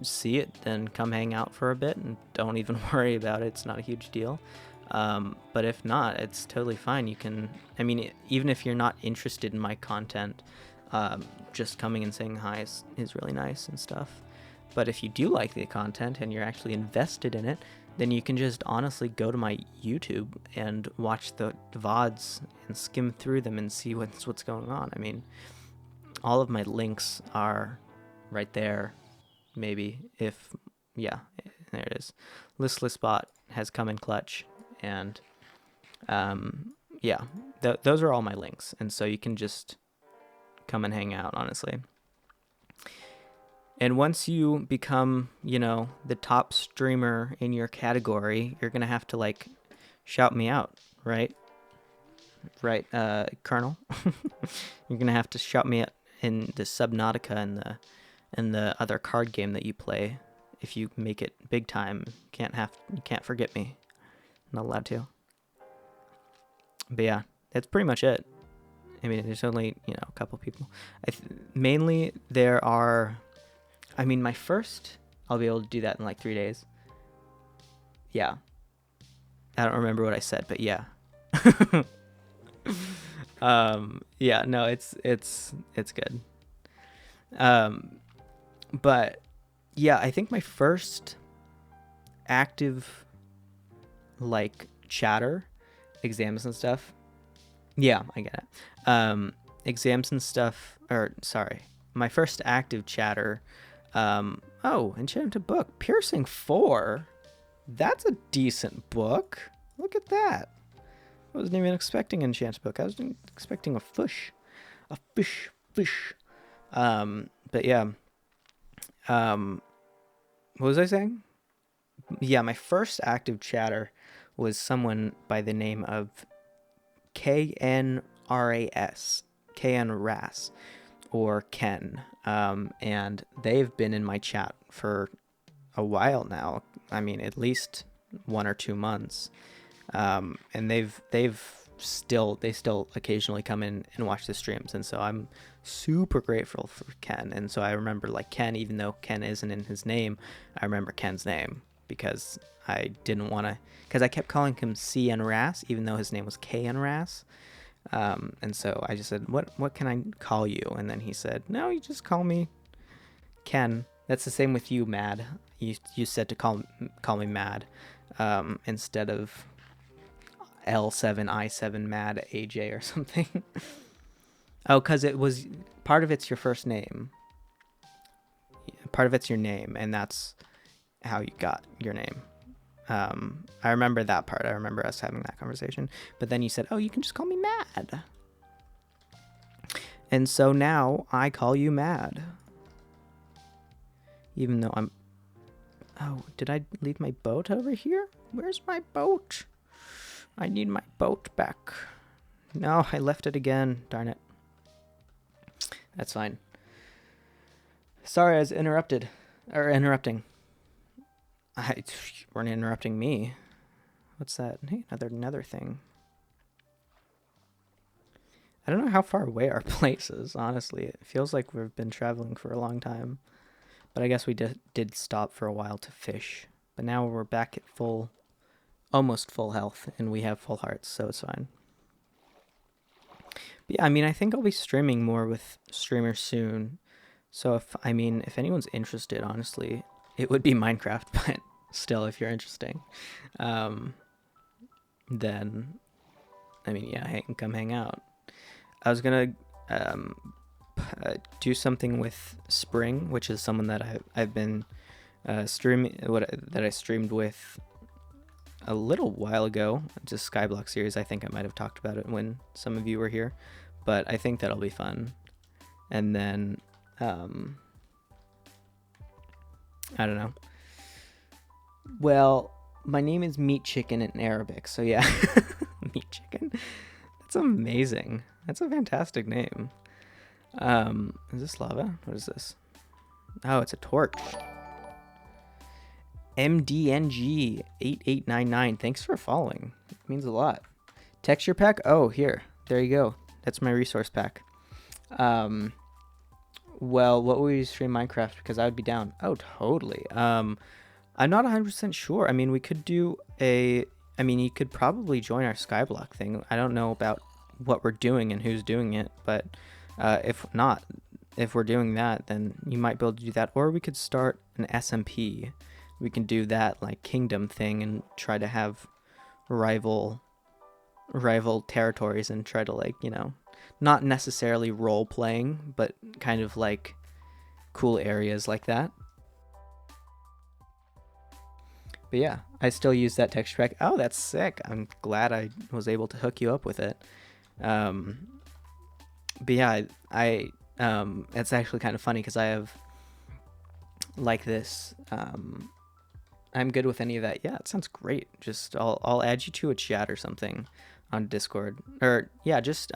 see it, then come hang out for a bit and don't even worry about it. It's not a huge deal. But if not, it's totally fine. You can, I mean, even if you're not interested in my content, just coming and saying hi is really nice and stuff. But if you do like the content and you're actually invested in it, then you can just honestly go to my YouTube and watch the VODs and skim through them and see what's going on. I mean, all of my links are right there. Maybe if, yeah, there it is. Listless Bot has come in clutch, and yeah, those are all my links, and so you can just come and hang out, honestly. And once you become, you know, the top streamer in your category, you're gonna have to like shout me out, right? Right, Colonel. You're gonna have to shout me out in the Subnautica and the other card game that you play. If you make it big time, you can't forget me. I'm not allowed to. But yeah, that's pretty much it. I mean, there's only, you know, a couple people. Mainly there are, I mean, my first, I'll be able to do that in like 3 days. Yeah. I don't remember what I said, but yeah. Yeah, no, it's good. But yeah, I think my first active like chatter, exams and stuff. Yeah, I get it. Exams and stuff, or sorry, my first active chatter. Oh, Enchanted Book, Piercing 4. That's a decent book. Look at that. I wasn't even expecting Enchanted Book. I was expecting a fish. But yeah. What was I saying? Yeah, my first active chatter was someone by the name of KNRAS, KNRAS, or Ken. And they've been in my chat for a while now. I mean, at least 1 or 2 months. And they still occasionally come in and watch the streams, and so I'm super grateful for Ken. And so I remember like Ken, even though Ken isn't in his name, I remember Ken's name because I didn't want to, because I kept calling him CN Ras even though his name was KN Ras. And so I just said, what can I call you? And then he said, no, you just call me Ken. That's the same with you, Mad. You said to call me Mad, instead of L7I7 Mad AJ or something. Oh, because it was part of it's your first name. Part of it's your name, and that's how you got your name. I remember that part. I remember us having that conversation. But then you said, oh, you can just call me Mad. And so now I call you Mad. Even though I'm... Oh, did I leave my boat over here? Where's my boat? I need my boat back. No, I left it again. Darn it. That's fine. Sorry, I was interrupting. You weren't interrupting me. What's that? Hey, another thing. I don't know how far away our place is, honestly. It feels like we've been traveling for a long time. But I guess we did stop for a while to fish. But now we're back at almost full health, and we have full hearts, so it's fine. yeah, I mean, I think I'll be streaming more with streamers soon. So if anyone's interested, honestly, it would be Minecraft, but still, if you're interesting, um, then I mean, yeah, come hang out. I was gonna um, do something with Spring, which is someone that I've been that I streamed with a little while ago. Just Skyblock series. I think I might have talked about it when some of you were here, but I think that'll be fun. And then I don't know. Well, my name is Meat Chicken in Arabic, so yeah, Meat Chicken. That's amazing. That's a fantastic name. Is this lava? What is this? Oh, it's a torch. MDNG8899. Thanks for following. It means a lot. Texture pack? Oh, here. There you go. That's my resource pack. Well, what would we stream Minecraft? Because I would be down. Oh, totally. I'm not 100% sure. I mean, we could do you could probably join our Skyblock thing. I don't know about what we're doing and who's doing it, but if we're doing that, then you might be able to do that. Or we could start an SMP. We can do that like kingdom thing and try to have rival territories and try to, like, not necessarily role playing, but kind of like cool areas like that. But yeah, I still use that texture pack. Oh, that's sick. I'm glad I was able to hook you up with it. But yeah, I it's actually kind of funny because I have like this. I'm good with any of that. Yeah, it sounds great. Just I'll add you to a chat or something on Discord, or yeah, just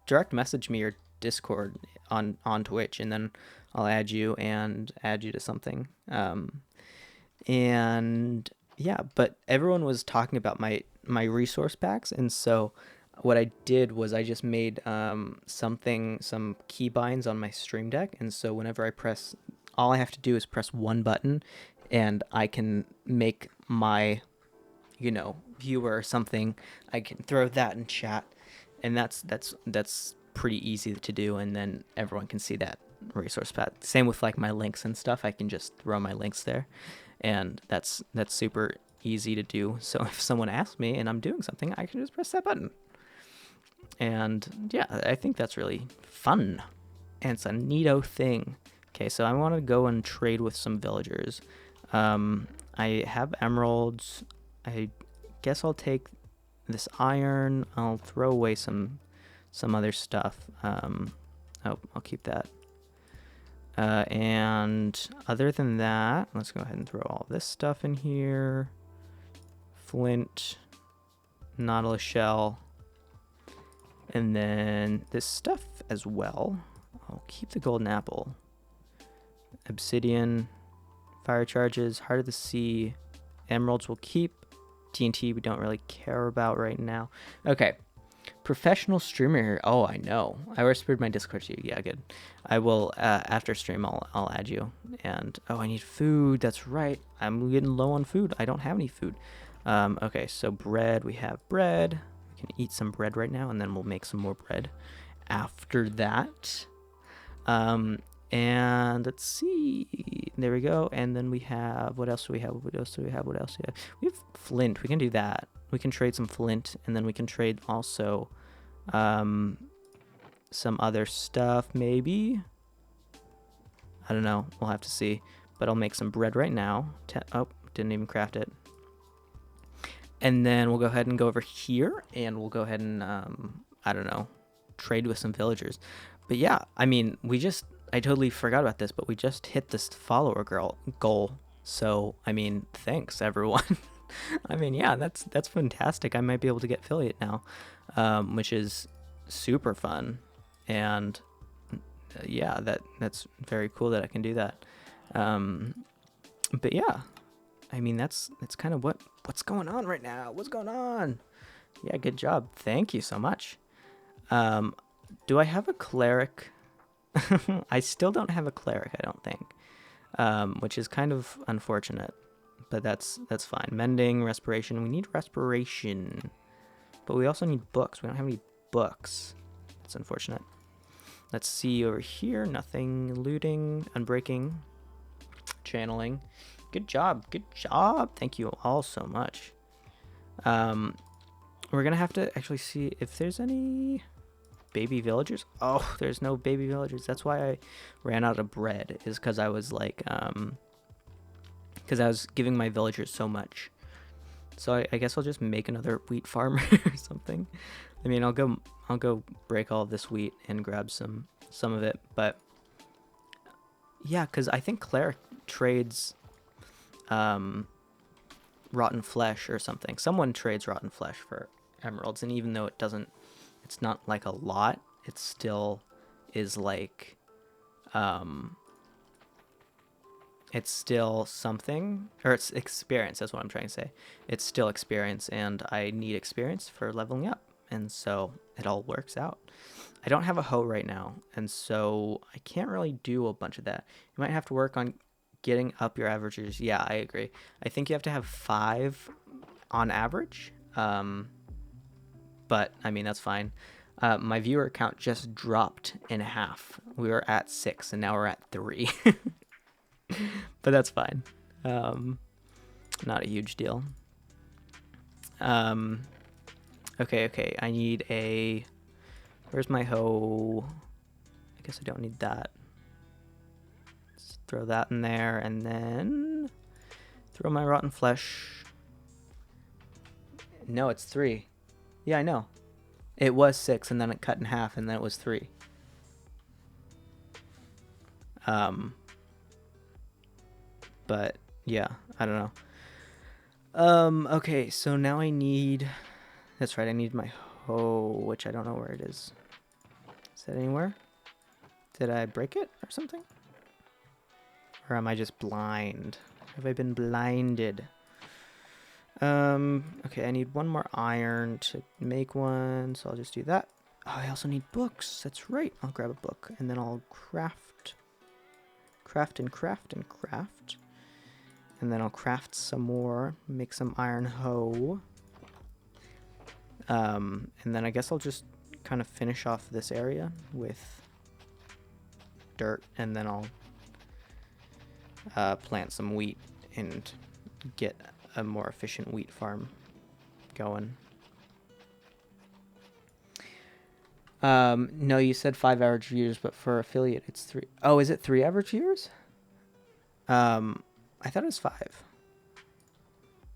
direct message me or Discord on Twitch, and then I'll add you to something. And yeah, but everyone was talking about my resource packs, and so what I did was I just made some keybinds on my Stream Deck, and so whenever I press, all I have to do is press one button, and I can make my viewer or something. I can throw that in chat, and that's pretty easy to do, and then everyone can see that resource pack. Same with like my links and stuff. I can just throw my links there, and that's super easy to do. So if someone asks me and I'm doing something, I can just press that button. And yeah, I think that's really fun, and it's a neato thing. Okay, so I want to go and trade with some villagers. I have emeralds. I guess I'll take this iron. I'll throw away some other stuff. I'll keep that. And other than that, let's go ahead and throw all this stuff in here. Flint, nautilus shell, and then this stuff as well. I'll keep the golden apple. Obsidian, fire charges, heart of the sea, emeralds we'll keep. TNT we don't really care about right now. Okay. Professional streamer here. Oh, I know. I whispered my Discord to you. Yeah, good. I will after stream. I'll add you. And I need food. That's right. I'm getting low on food. I don't have any food. Okay, so bread. We have bread. We can eat some bread right now, and then we'll make some more bread after that. And let's see. There we go. And then we have, what else do we have? What else do we have? We have flint. We can do that. We can trade some flint, and then we can trade also some other stuff, maybe. I don't know. We'll have to see. But I'll make some bread right now. Oh, didn't even craft it. And then we'll go ahead and go over here, and we'll go ahead and, I don't know, trade with some villagers. But yeah, I mean, I totally forgot about this, but we just hit this follower goal. So, I mean, thanks, everyone. I mean, yeah, that's fantastic. I might be able to get affiliate now, which is super fun. And yeah, that's very cool that I can do that. But yeah, I mean, that's kind of what's going on right now. What's going on? Yeah, good job. Thank you so much. Do I have a cleric? I still don't have a cleric, I don't think, which is kind of unfortunate, but that's fine. Mending, respiration. We need respiration, but we also need books. We don't have any books. That's unfortunate. Let's see over here. Nothing. Looting, unbreaking, channeling. Good job. Good job. Thank you all so much. We're going to have to actually see if there's any baby villagers. Oh, there's no baby villagers. That's why I ran out of bread, is because I was like, because I was giving my villagers so much. So I guess I'll just make another wheat farm or something. I mean, I'll go break all of this wheat and grab some of it. But yeah, because I think Cleric trades rotten flesh or something. Someone trades rotten flesh for emeralds, and even though it's not like a lot, it still is like it's still something, or it's experience. That's what I'm trying to say. It's still experience, and I need experience for leveling up, and so it all works out. I don't have a hoe right now, and so I can't really do a bunch of that. You might have to work on getting up your averages. Yeah, I agree. I think you have to have 5 on average, but I mean, that's fine. My viewer count just dropped in half. We were at 6, and now we're at 3. But that's fine. Not a huge deal. Okay. I need a... Where's my hoe? I guess I don't need that. Let's throw that in there, and then throw my rotten flesh. No, it's 3. Yeah, I know. It was 6, and then it cut in half, and then it was 3. But yeah, I don't know. Okay, so now I need... That's right, I need my hoe, which I don't know where it is. Is that anywhere? Did I break it or something? Or am I just blind? Have I been blinded? Okay, I need one more iron to make one, so I'll just do that. Oh, I also need books. That's right. I'll grab a book, and then I'll craft. And then I'll craft some more, make some iron hoe. And then I guess I'll just kind of finish off this area with dirt, and then I'll plant some wheat and get a more efficient wheat farm going. No, you said 5 average viewers, but for affiliate it's 3. Oh, is it 3 average viewers? I thought it was 5.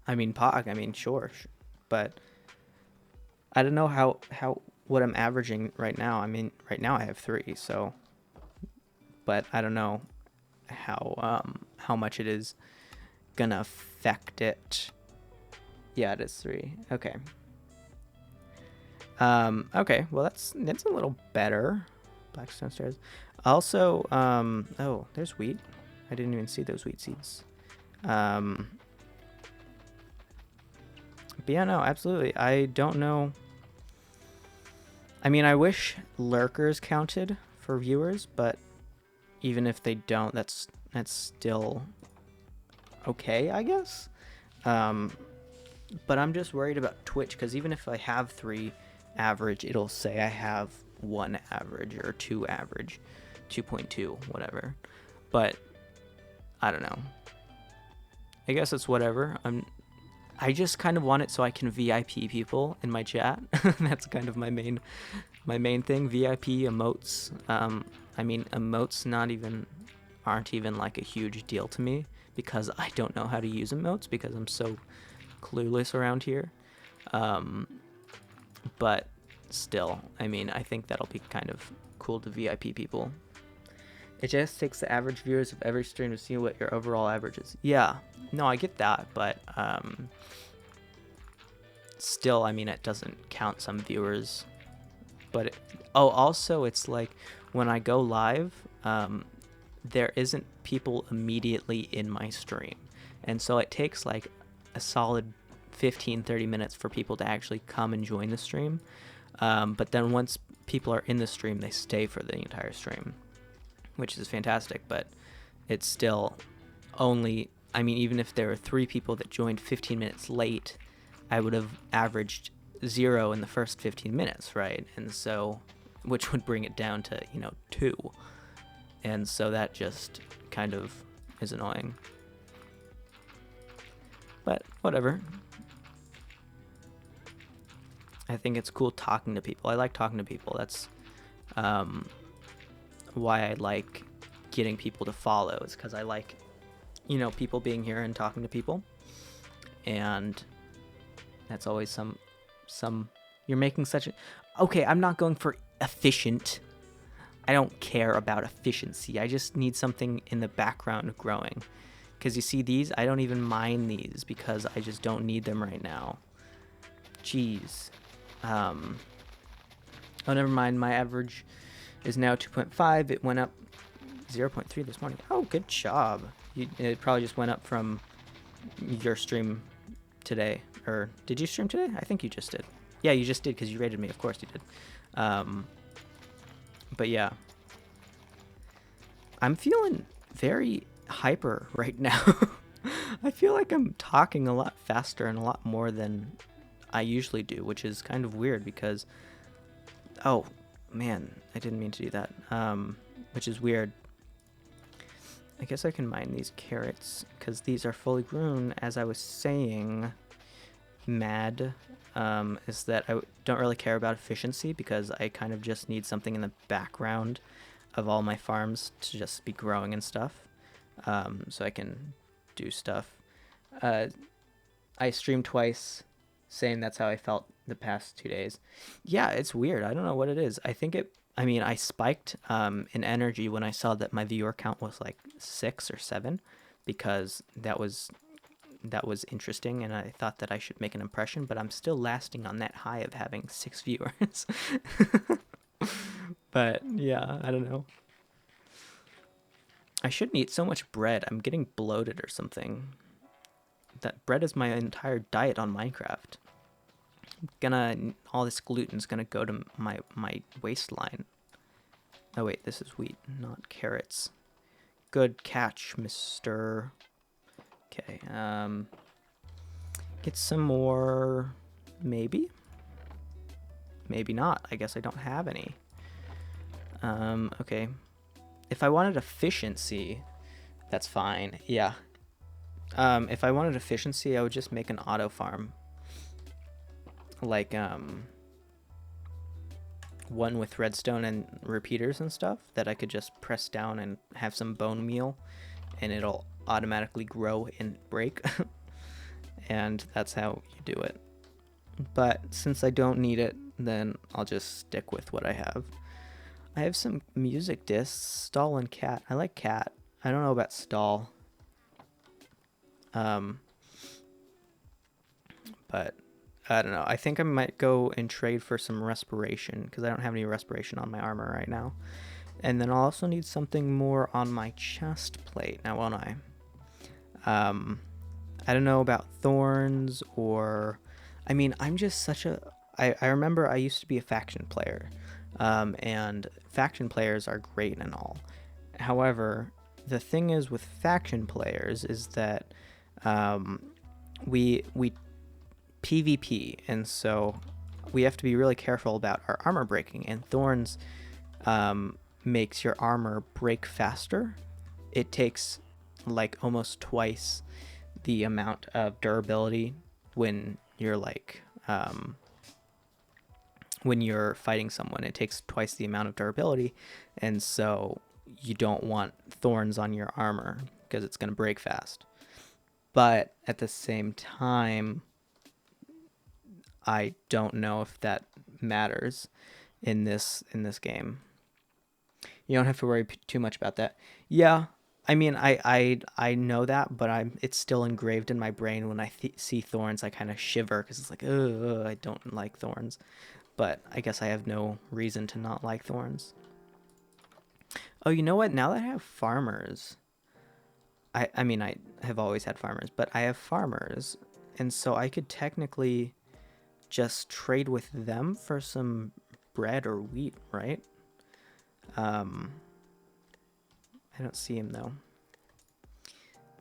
I mean, sure, but I don't know how what I'm averaging right now. I mean, right now I have 3, so, but I don't know how much it is gonna affect it. Yeah, it is 3. Okay. Okay, well that's a little better. Blackstone stairs. Also, oh, there's wheat. I didn't even see those wheat seeds. But yeah, no, absolutely. I don't know. I mean, I wish lurkers counted for viewers, but even if they don't, that's still okay, I guess. But I'm just worried about Twitch, because even if I have 3 average, it'll say I have 1 average or 2 average, 2.2, whatever. But I don't know. I guess it's whatever. I just kind of want it so I can VIP people in my chat. That's kind of my main thing. VIP emotes. I mean, emotes aren't even like a huge deal to me, because I don't know how to use emotes, because I'm so clueless around here. But still, I mean, I think that'll be kind of cool to VIP people. It just takes the average viewers of every stream to see what your overall average is. Yeah, no, I get that, but still, I mean, it doesn't count some viewers. But also, it's like when I go live, there isn't people immediately in my stream, and so it takes like a solid 15-30 minutes for people to actually come and join the stream. But then once people are in the stream, they stay for the entire stream, which is fantastic. But it's still only, I mean, even if there were 3 people that joined 15 minutes late, I would have averaged 0 in the first 15 minutes, right? And so which would bring it down to, 2. And so that just kind of is annoying. But whatever. I think it's cool talking to people. I like talking to people. That's why I like getting people to follow. It's because I like, people being here and talking to people. And that's always some you're making such a... Okay, I'm not going for efficient. I don't care about efficiency. I just need something in the background growing. Because you see these? I don't even mind these because I just don't need them right now. Jeez. Oh, never mind. My average is now 2.5. It went up 0.3 this morning. Oh, good job. It probably just went up from your stream today. Or did you stream today? I think you just did. Yeah, you just did because you rated me. Of course you did. But yeah. I'm feeling very hyper right now. I feel like I'm talking a lot faster and a lot more than I usually do, which is kind of weird because... Oh, man, I didn't mean to do that. Which is weird. I guess I can mine these carrots because these are fully grown. As I was saying, is that I don't really care about efficiency because I kind of just need something in the background of all my farms to just be growing and stuff. So I can do stuff. I streamed twice, saying that's how I felt the past 2 days. Yeah, it's weird. I don't know what it is. I spiked in energy when I saw that my viewer count was like 6 or 7 because that was interesting and I thought that I should make an impression, but I'm still lasting on that high of having 6 viewers. But yeah, I don't know. I shouldn't eat so much bread. I'm getting bloated or something. That bread is my entire diet on Minecraft. All this gluten's gonna go to my waistline. Oh wait, this is wheat, not carrots. Good catch, mister. Okay, get some more, maybe? Maybe not. I guess I don't have any. Okay. If I wanted efficiency, that's fine. Yeah. If I wanted efficiency, I would just make an auto farm. Like, one with redstone and repeaters and stuff that I could just press down and have some bone meal and it'll automatically grow and break. And that's how you do it. But since I don't need it, then I'll just stick with what I have. I have some music discs, Stall and Cat. I like Cat. I don't know about Stall. But I don't know. I think I might go and trade for some respiration because I don't have any respiration on my armor right now. And then I'll also need something more on my chest plate now, won't I? I don't know about thorns or... I mean, I'm just such a... I remember I used to be a faction player. And faction players are great and all. However, the thing is with faction players is that we PvP, and so we have to be really careful about our armor breaking, and thorns makes your armor break faster. It takes like almost twice the amount of durability when you're like when you're fighting someone. It takes twice the amount of durability, and so you don't want thorns on your armor because it's going to break fast. But at the same time, I don't know if that matters in this game. You don't have to worry too much about that. Yeah, I mean, I know that, but it's still engraved in my brain. When I see thorns, I kind of shiver because it's like, ugh, I don't like thorns. But I guess I have no reason to not like thorns. Oh, you know what? Now that I have farmers, I mean, I have always had farmers, but I have farmers, and so I could technically just trade with them for some bread or wheat, right? I don't see him though.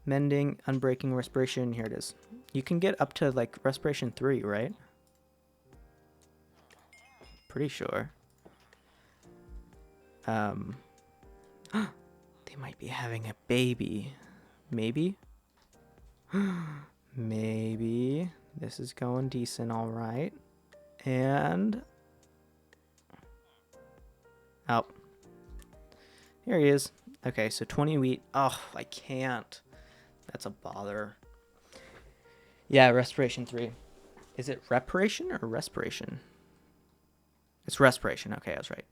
Mending, unbreaking, respiration. Here it is. You can get up to like respiration 3, right? Pretty sure. Um, they might be having a baby. Maybe. Maybe. This is going decent, all right. And... oh. Here he is. Okay, so 20 wheat. Oh, I can't. That's a bother. Yeah, respiration 3. Is it reparation or respiration? It's respiration. Okay, I was right.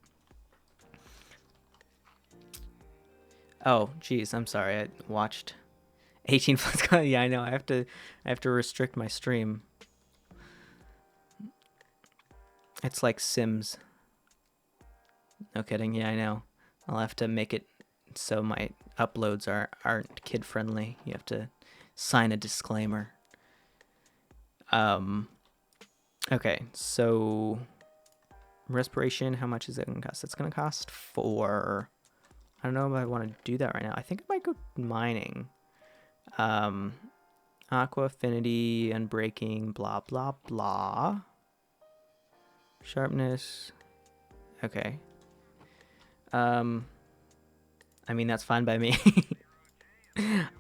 Oh, geez, I'm sorry. I watched 18 plus. Yeah, I know. I have to restrict my stream. It's like Sims. No kidding. Yeah, I know. I'll have to make it so my uploads aren't kid friendly. You have to sign a disclaimer. Okay, so respiration, how much is it gonna cost? It's gonna cost 4. I don't know if I want to do that right now. I think I might go mining. Aqua affinity, unbreaking, blah blah blah. Sharpness. Okay. I mean that's fine by me.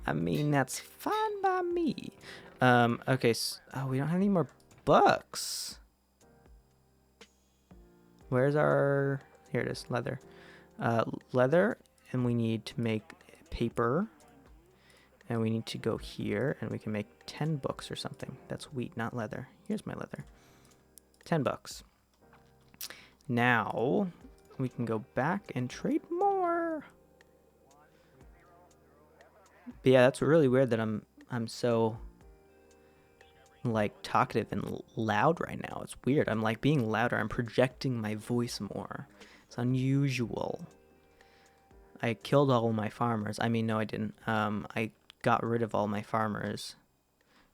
I mean that's fine by me. Okay. Oh, we don't have any more books. Where's our? Here it is. Leather. Leather, and we need to make paper. And we need to go here, and we can make 10 books or something. That's wheat, not leather. Here's my leather. 10 bucks. Now, we can go back and trade more. But yeah, that's really weird that I'm so, like, talkative and loud right now. It's weird. I'm, like, being louder. I'm projecting my voice more. It's unusual. I killed all my farmers. I mean, no, I didn't. I got rid of all my farmers,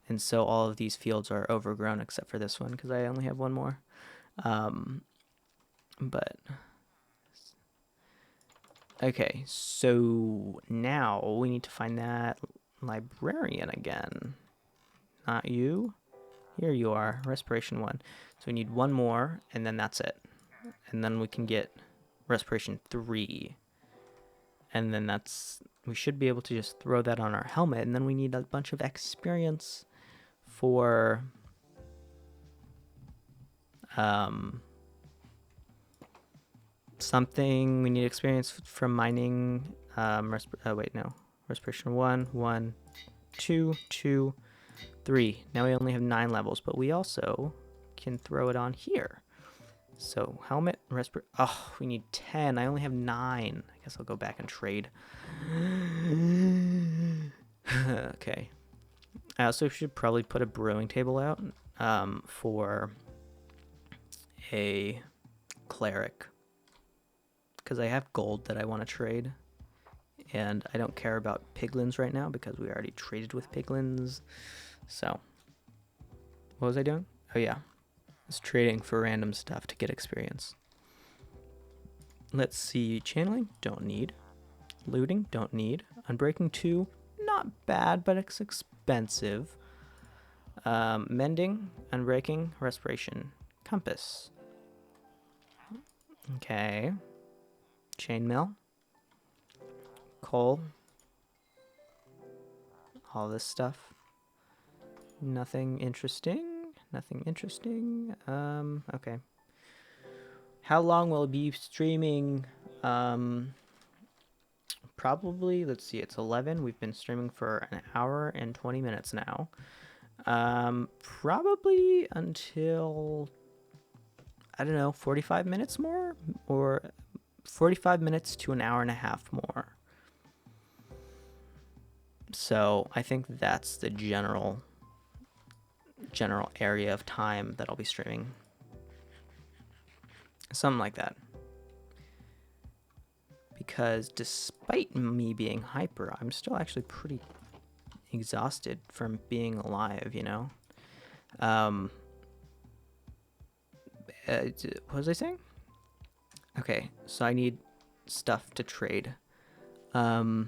and so all of these fields are overgrown except for this one because I only have one more. But okay, so now we need to find that librarian again. Not you. Here you are, respiration 1. So we need one more, and then that's it. And then we can get respiration 3. And then we should be able to just throw that on our helmet, and then we need a bunch of experience for something. We need experience from mining. Wait, no. Respiration 1, 1, 2, 2, 3. Now we only have 9 levels, but we also can throw it on here. So helmet, oh, we need 10. I only have 9. I guess I'll go back and trade. Okay. I also should probably put a brewing table out for a cleric, because I have gold that I want to trade, and I don't care about piglins right now because we already traded with piglins. So what was I doing? Oh yeah, I was trading for random stuff to get experience. Let's see. Channeling, don't need. Looting, don't need. Unbreaking 2, not bad, but it's expensive. Mending, unbreaking, respiration, compass. Okay. Chainmail, coal, all this stuff. Nothing interesting. Nothing interesting. Okay. How long will it be streaming? Probably, let's see, it's 11. We've been streaming for an hour and 20 minutes now. Probably until, I don't know, 45 minutes more, or 45 minutes to an hour and a half more. So I think that's the general area of time that I'll be streaming. Something like that. Because despite me being hyper, I'm still actually pretty exhausted from being alive, you know? What was I saying? Okay, so I need stuff to trade. So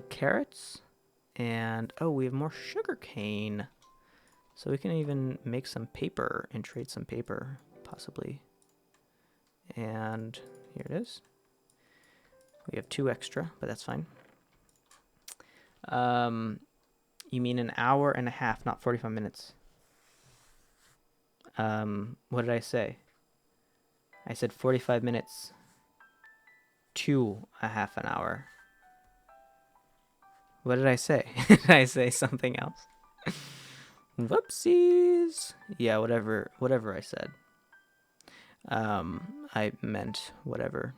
carrots, and oh, we have more sugar cane. So we can even make some paper and trade some paper, possibly. And Here it is. We have 2 extra, but that's fine. You mean an hour and a half, not 45 minutes. What did I say? I said 45 minutes to a half an hour. What did I say? Did I say something else? Whoopsies. Yeah, whatever I said. I meant whatever.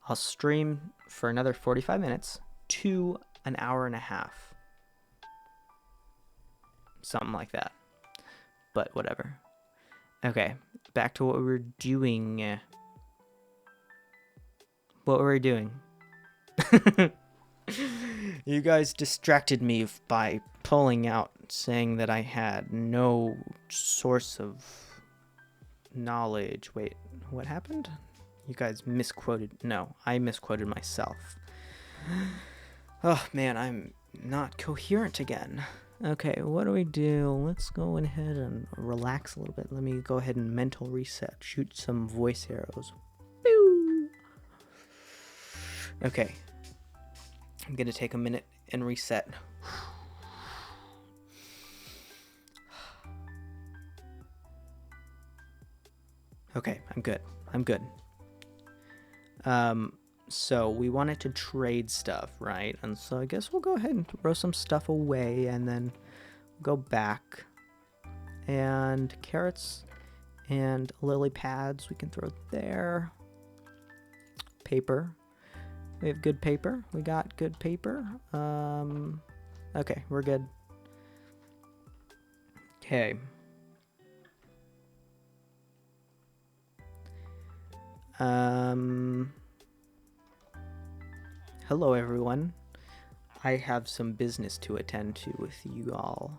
I'll stream for another 45 minutes to an hour and a half. Something like that. But whatever. Okay, back to what we were doing. What were we doing? You guys distracted me by pulling out, saying that I had no source of knowledge. Wait, what happened? You guys misquoted. No, I misquoted myself. Oh man, I'm not coherent again. Okay, what do we do? Let's go ahead and relax a little bit. Let me go ahead and mental reset. Shoot some voice arrows. Boo! Okay. I'm going to take a minute and reset. Okay, I'm good. So we wanted to trade stuff, right? And so I guess we'll go ahead and throw some stuff away and then go back. And carrots and lily pads we can throw there. Paper. We have good paper. We got good paper. Okay, we're good. Okay. Hello everyone. I have some business to attend to with you all.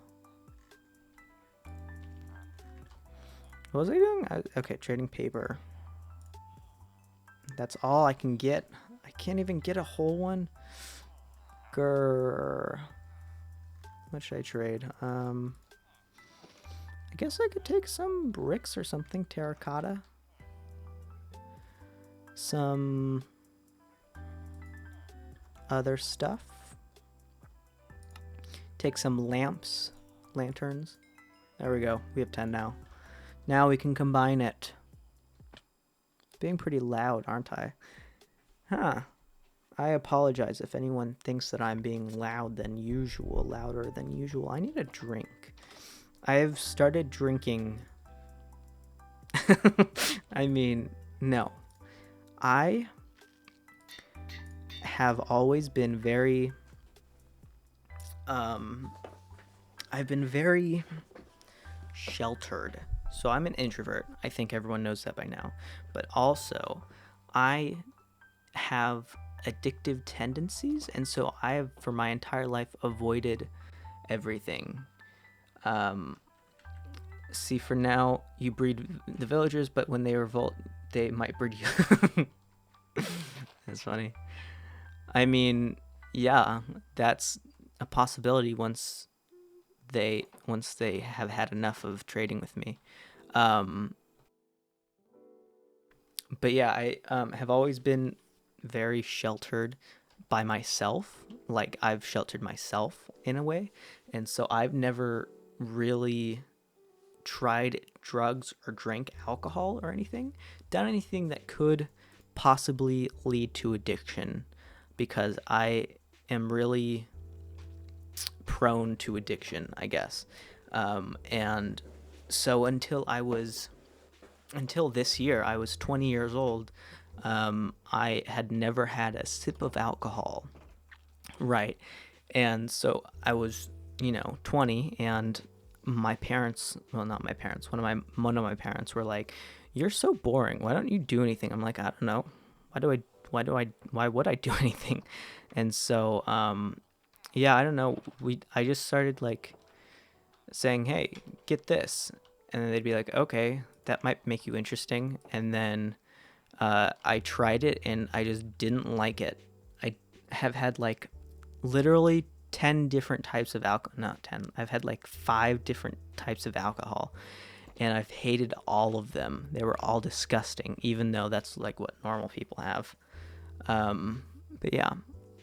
What was I doing? Okay, trading paper. That's all I can get. I can't even get a whole one. Grr. What should I trade? I guess I could take some bricks or something. Terracotta. Some other stuff. Take some lamps. Lanterns. There we go. We have 10 now. Now we can combine it. Being pretty loud, aren't I? Huh. I apologize if anyone thinks that I'm being louder than usual. I need a drink. I've started drinking. I mean, no. I have always been very... I've been very sheltered. So I'm an introvert. I think everyone knows that by now. But also, I have addictive tendencies, and so I have, for my entire life, avoided everything. See, for now, you breed the villagers, but when they revolt, they might breed you. That's funny. I mean, yeah, that's a possibility once they have had enough of trading with me. But yeah, I have always been very sheltered by myself. Like, I've sheltered myself in a way. And so I've never really tried drugs or drank alcohol or anything, done anything that could possibly lead to addiction, because I am really prone to addiction, I guess. And so until this year, I was 20 years old, I had never had a sip of alcohol. Right. And so I was, 20, and my parents, well, not my parents, one of my parents were like, "You're so boring. Why don't you do anything?" I'm like, "I don't know. Why would I do anything?" And so, yeah, I don't know. I just started like saying, "Hey, get this." And then they'd be like, "Okay, that might make you interesting." And then I tried it and I just didn't like it. I have had like literally 10 different types of alcohol. Not 10. I've had like 5 different types of alcohol. and I've hated all of them. They were all disgusting, even though that's like what normal people have. But yeah,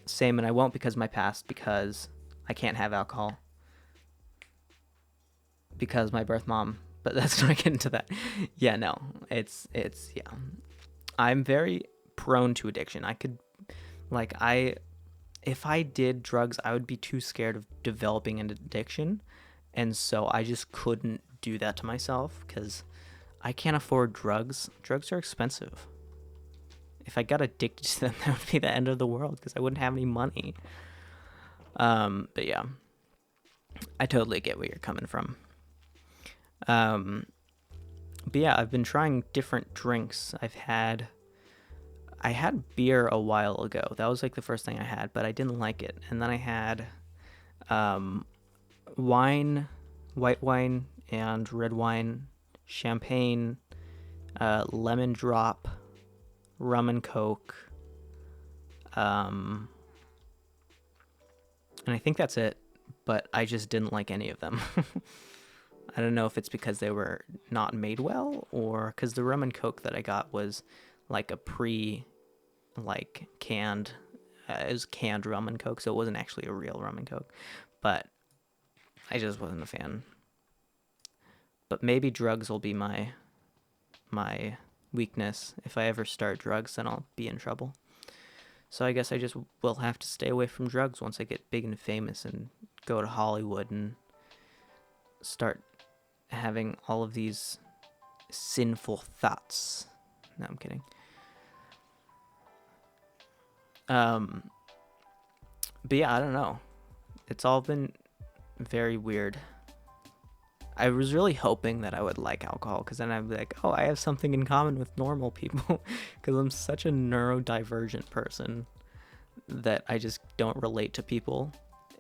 same, and I won't because of my past, because I can't have alcohol because my birth mom. But let's not get into that. Yeah, no, it's yeah. I'm very prone to addiction. I could, like, if I did drugs, I would be too scared of developing an addiction, and so I just couldn't do that to myself because I can't afford drugs. Drugs are expensive. If I got addicted to them, that would be the end of the world because I wouldn't have any money. But yeah, I totally get where you're coming from. But yeah, I've been trying different drinks. I had beer a while ago. That was like the first thing I had, but I didn't like it. And then I had wine, white wine and red wine, champagne, lemon drop, rum and coke, and I think that's it, but I just didn't like any of them. I don't know if it's because they were not made well, or because the rum and coke that I got was like a canned, it was canned rum and coke, so it wasn't actually a real rum and coke, but I just wasn't a fan. But maybe drugs will be my weakness. If I ever start drugs, then I'll be in trouble. So I guess I just will have to stay away from drugs once I get big and famous and go to Hollywood and start having all of these sinful thoughts. No, I'm kidding. But yeah, I don't know. It's all been very weird. I was really hoping that I would like alcohol, because then I'd be like, oh, I have something in common with normal people, because I'm such a neurodivergent person that I just don't relate to people.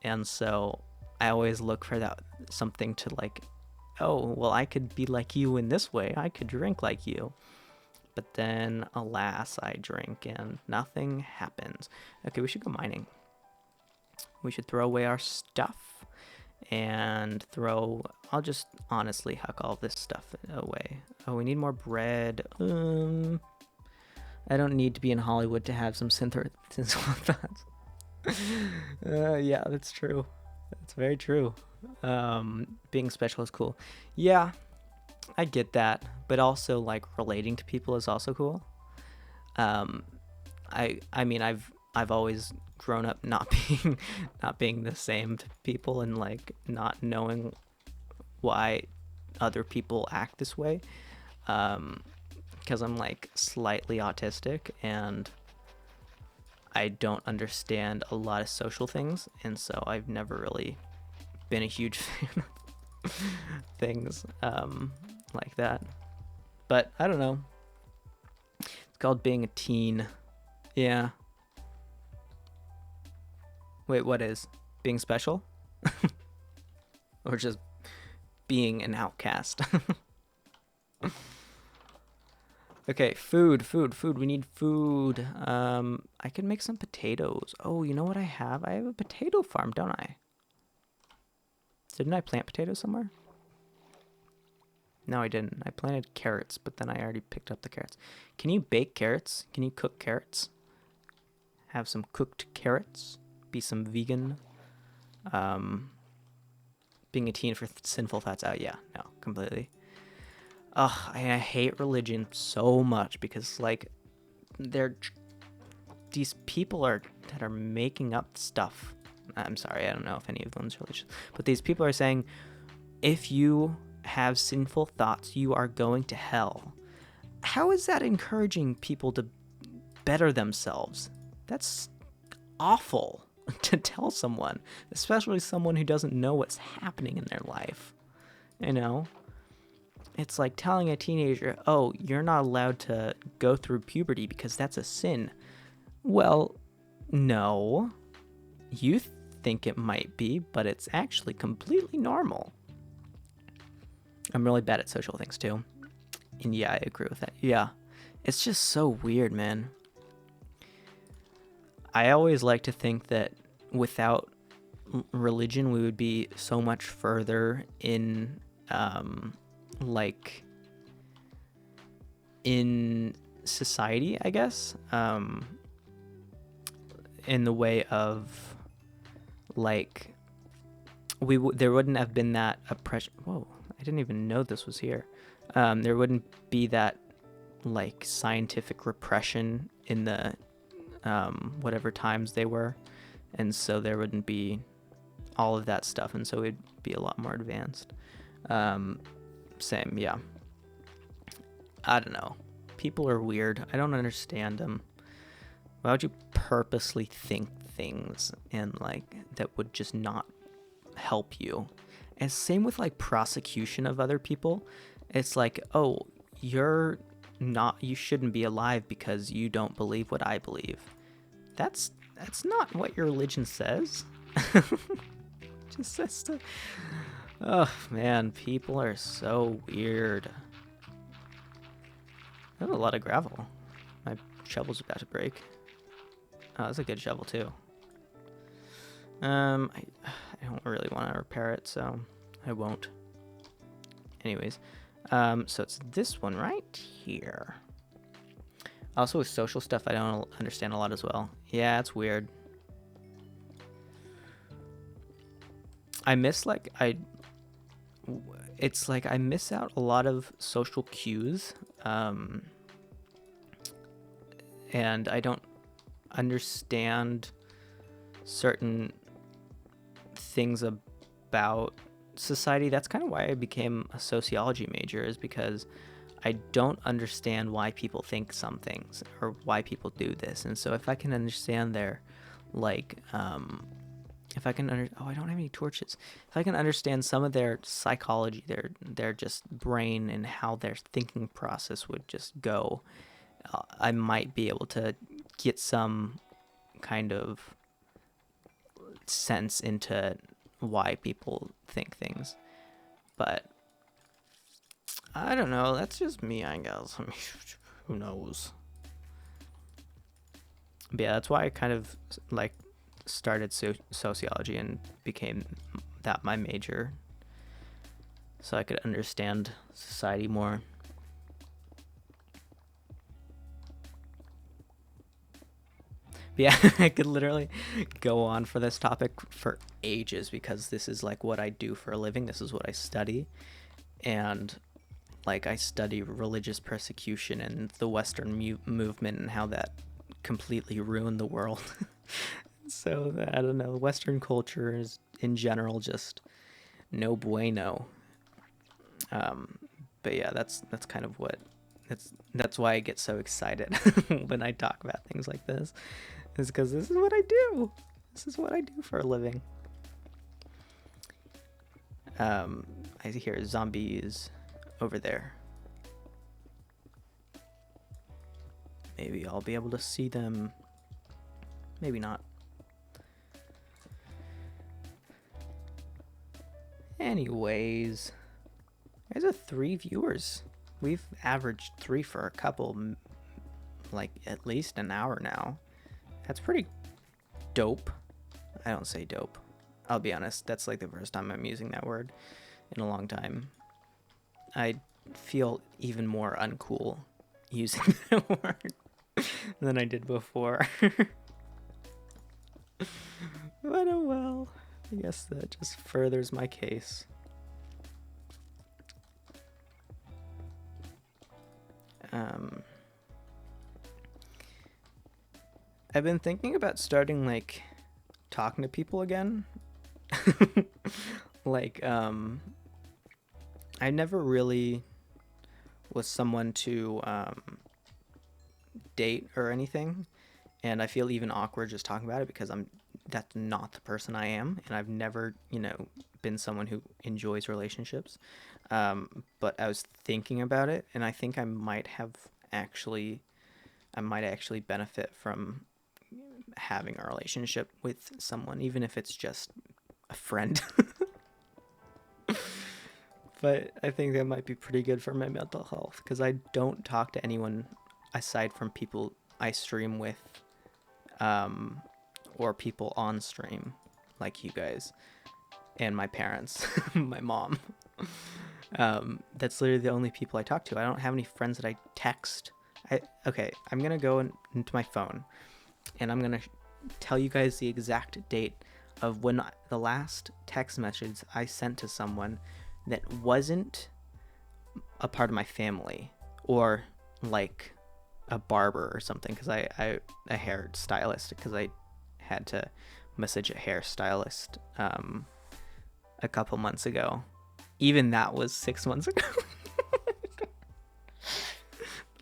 And so I always look for that something to like, oh, well, I could be like you in this way. I could drink like you. But then, alas, I drink and nothing happens. Okay, we should go mining. We should throw away our stuff and I'll just honestly huck all this stuff away. Oh, we need more bread. I don't need to be in Hollywood to have some synthol thoughts. Yeah, that's true. That's very true. Being special is cool. Yeah, I get that, but also like relating to people is also cool. I mean I've always grown up not being the same to people, and like not knowing why other people act this way, because I'm like slightly autistic and I don't understand a lot of social things, and so I've never really been a huge fan of things like that. But I don't know. It's called being a teen. Yeah. Wait, what is? Being special? Or just being an outcast? Okay, food. We need food. I can make some potatoes. Oh, you know what I have? I have a potato farm, don't I? Didn't I plant potatoes somewhere? No, I didn't. I planted carrots, but then I already picked up the carrots. Can you bake carrots? Can you cook carrots? Have some cooked carrots? Be some vegan? Being a teen for sinful thoughts out. Yeah, no, completely. Ugh, I hate religion so much because, like, these people that are making up stuff. I'm sorry, I don't know if any of them's religious, but these people are saying, if you have sinful thoughts, you are going to hell. How is that encouraging people to better themselves? That's awful to tell someone, especially someone who doesn't know what's happening in their life. You know? It's like telling a teenager, oh, you're not allowed to go through puberty because that's a sin. Well, no. You think it might be, but it's actually completely normal. I'm really bad at social things too. And yeah, I agree with that. Yeah. It's just so weird, man. I always like to think that without religion, we would be so much further in like in society, I guess, in the way of like there wouldn't have been that oppression. Whoa, I didn't even know this was here. There wouldn't be that like scientific repression in the whatever times they were, and so there wouldn't be all of that stuff, and so it'd be a lot more advanced. Same, yeah. I don't know. People are weird. I don't understand them. Why would you purposely think things and like that would just not help you? And same with like prosecution of other people. It's like, oh, you shouldn't be alive because you don't believe what I believe. That's not what your religion says. Just says to, oh man, people are so weird. There's a lot of gravel. My shovel's about to break. Oh, that's a good shovel too. I don't really want to repair it, so I won't. Anyways, so it's this one right here. Also with social stuff, I don't understand a lot as well. Yeah, it's weird. I miss it's like I miss out a lot of social cues, and I don't understand certain things about society. That's kind of why I became a sociology major, is because I don't understand why people think some things or why people do this. And so if I can understand their like if I can oh, I don't have any torches. If I can understand some of their psychology, their just brain and how their thinking process would just go, I might be able to get some kind of sense into why people think things. But I don't know. That's just me, I guess. I mean, who knows? But yeah, that's why I kind of like started sociology and became that my major, so I could understand society more. But yeah, I could literally go on for this topic for ages, because this is like what I do for a living. This is what I study. And like I study religious persecution and the Western movement and how that completely ruined the world. So I don't know, Western culture is in general just no bueno. But yeah, that's kind of what that's why I get so excited when I talk about things like this, is because this is what I do. This is what I do for a living. I hear zombies over there. Maybe I'll be able to see them. Maybe not. Anyways, there's a 3 viewers. We've averaged 3 for a couple, like at least an hour now. That's pretty dope. I don't say dope. I'll be honest, that's like the first time I'm using that word in a long time. I feel even more uncool using that word than I did before. But oh well. I guess that just furthers my case. I've been thinking about starting like talking to people again. Like I never really was someone to date or anything, and I feel even awkward just talking about it because that's not the person I am, and I've never, been someone who enjoys relationships. But I was thinking about it, and I think I might actually benefit from having a relationship with someone, even if it's just a friend. But I think that might be pretty good for my mental health, because I don't talk to anyone aside from people I stream with, or people on stream like you guys and my parents, my mom. That's literally the only people I talk to. I don't have any friends that I text. Okay, I'm gonna go into my phone, and I'm gonna tell you guys the exact date of when the last text message I sent to someone that wasn't a part of my family, or like a barber or something, because a hair stylist, because I had to message a hairstylist a couple months ago. Even that was 6 months ago.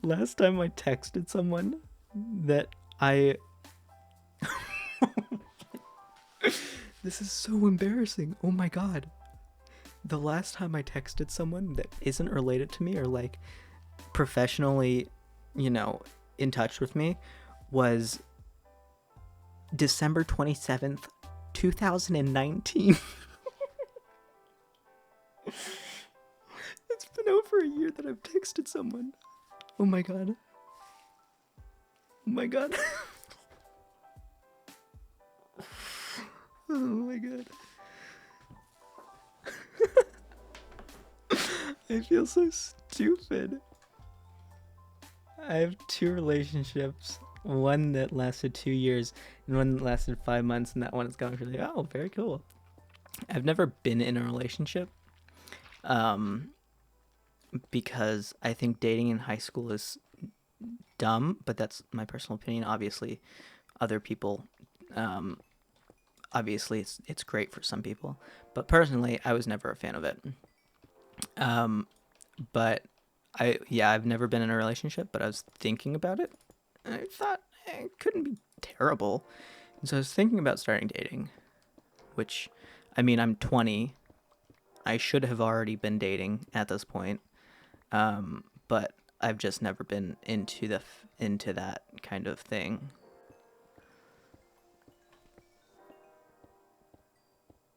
Last time I texted someone that I this is so embarrassing. Oh my god. The last time I texted someone that isn't related to me, or like professionally, in touch with me, was December 27th, 2019. It's been over a year that I've texted someone. Oh my god. Oh my god. Oh my god. I feel so stupid. I have 2 relationships. One that lasted 2 years and one that lasted 5 months, and that one is going for like, oh, very cool. I've never been in a relationship. Because I think dating in high school is dumb, but that's my personal opinion. Obviously, other people, obviously it's great for some people, but personally, I was never a fan of it. But I've never been in a relationship, but I was thinking about it, and I thought it couldn't be terrible. And so I was thinking about starting dating, which, I mean, I'm 20. I should have already been dating at this point. But I've just never been into that kind of thing.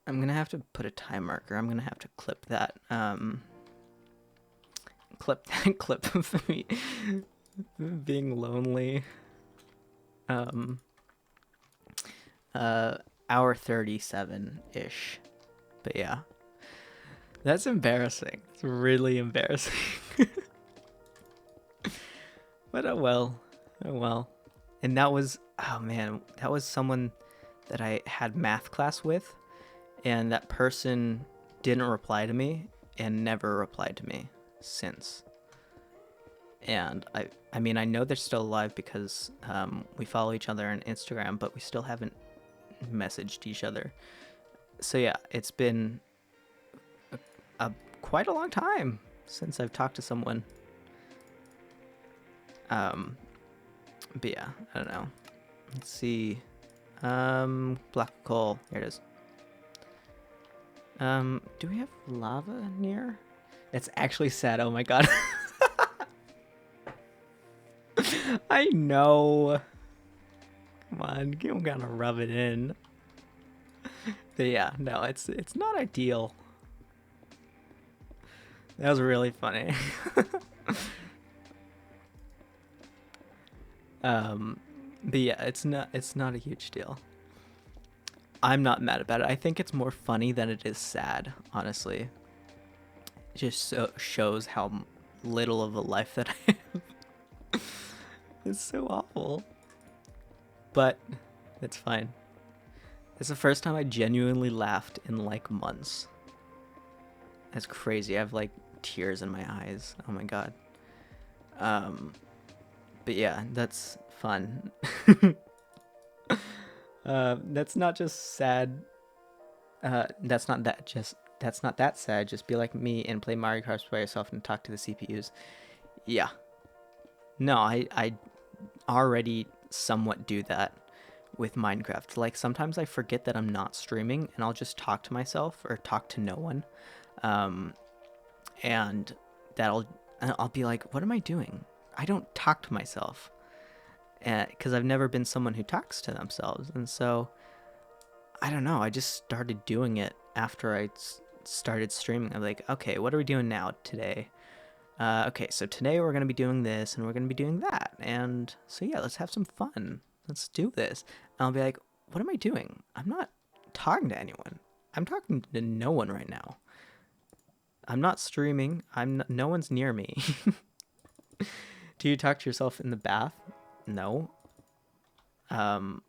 I'm gonna have to put a time marker. I'm gonna have to clip that. Clip that clip of me being lonely. Hour 37-ish. But yeah. That's embarrassing. It's really embarrassing. But oh well. Oh well. And that was, oh man, that was someone that I had math class with, and that person didn't reply to me and never replied to me since. And I mean, I know they're still alive because we follow each other on Instagram, but we still haven't messaged each other. So yeah, it's been quite a long time since I've talked to someone. But yeah, I don't know. Let's see. Black coal. Here it is. Do we have lava near? It's actually sad. Oh my god. I know. Come on, you gotta rub it in. But yeah, no, it's not ideal. That was really funny. But yeah, it's not a huge deal. I'm not mad about it. I think it's more funny than it is sad, honestly. It just shows how little of a life that I have. It's so awful. But it's fine. It's the first time I genuinely laughed in like months. That's crazy. I have like tears in my eyes. Oh my god. But yeah, that's fun. That's not just sad. That's not that sad. Just be like me and play Mario Kart by yourself and talk to the CPUs. Yeah. No, I already somewhat do that with Minecraft. Like sometimes I forget that I'm not streaming and I'll just talk to myself or talk to no one. And I'll be like, what am I doing? I don't talk to myself. Because I've never been someone who talks to themselves. And so, I don't know, I just started doing it after I started streaming. I'm like, okay, what are we doing now today? Okay, so today we're going to be doing this and we're going to be doing that. And so yeah, let's have some fun. Let's do this. And I'll be like, what am I doing? I'm not talking to anyone. I'm talking to no one right now. I'm not streaming. No one's near me. Do you talk to yourself in the bath? No. Um,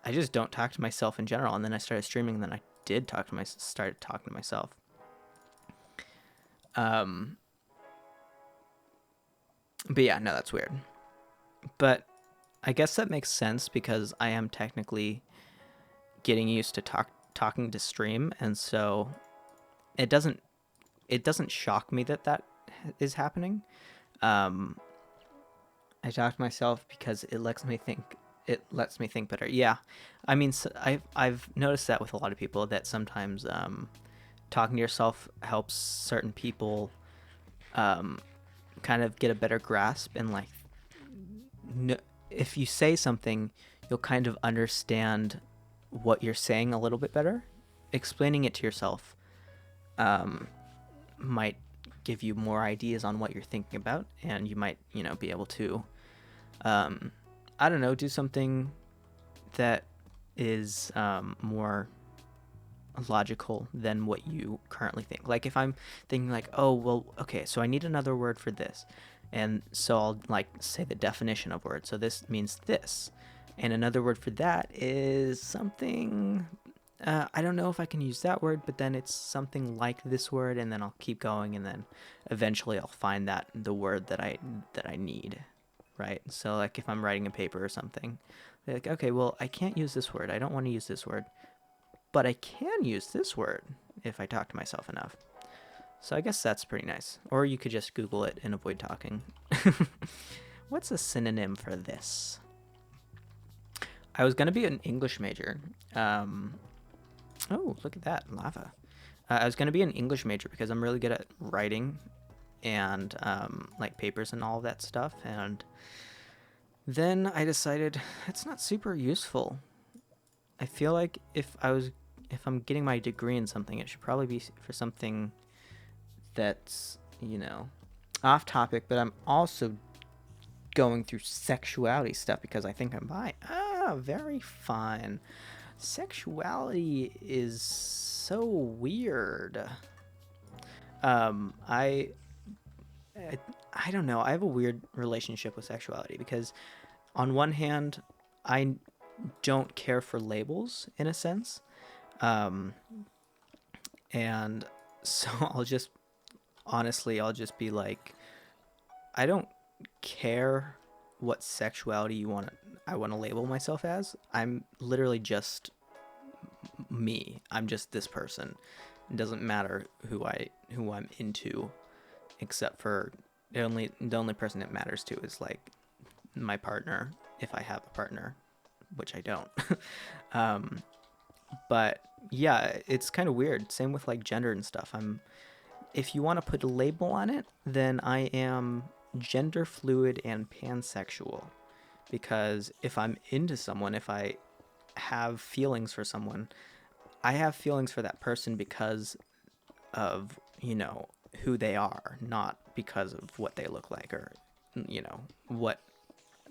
I just don't talk to myself in general. And then I started streaming, and then I did started talking to myself. But yeah, no, that's weird. But I guess that makes sense because I am technically getting used to talking to stream, and so it doesn't shock me that is happening. I talk to myself because it lets me think. It lets me think better. Yeah, I mean, so I've noticed that with a lot of people that sometimes talking to yourself helps certain people kind of get a better grasp and like if you say something, you'll kind of understand what you're saying a little bit better. Explaining it to yourself might give you more ideas on what you're thinking about, and you might, be able to, I don't know, do something that is more logical than what you currently think. Like if I'm thinking like, oh, well, okay, so I need another word for this. And so I'll like say the definition of word. So this means this. And another word for that is something, I don't know if I can use that word, but then it's something like this word, and then I'll keep going, and then eventually I'll find the word that I need, right? So like if I'm writing a paper or something, like, okay, well, I can't use this word. I don't want to use this word, but I can use this word if I talk to myself enough. So I guess that's pretty nice. Or you could just Google it and avoid talking. What's a synonym for this? I was going to be an English major. Oh, look at that, lava. I was going to be an English major because I'm really good at writing and like papers and all of that stuff. And then I decided it's not super useful. I feel like if I'm getting my degree in something, it should probably be for something that's, off topic, but I'm also going through sexuality stuff because I think I'm bi. Very fun. Sexuality is so weird. I don't know. I have a weird relationship with sexuality because on one hand, I don't care for labels in a sense. And so I'll just be like, I don't care what sexuality I want to label myself as. I'm literally just me. I'm just this person. It doesn't matter who I'm into, except for the only person it matters to is like my partner, if I have a partner, which I don't. But yeah, it's kind of weird. Same with like gender and stuff. If you want to put a label on it, then I am gender fluid and pansexual. Because if I'm into someone, if I have feelings for someone, I have feelings for that person because of, who they are, not because of what they look like or, what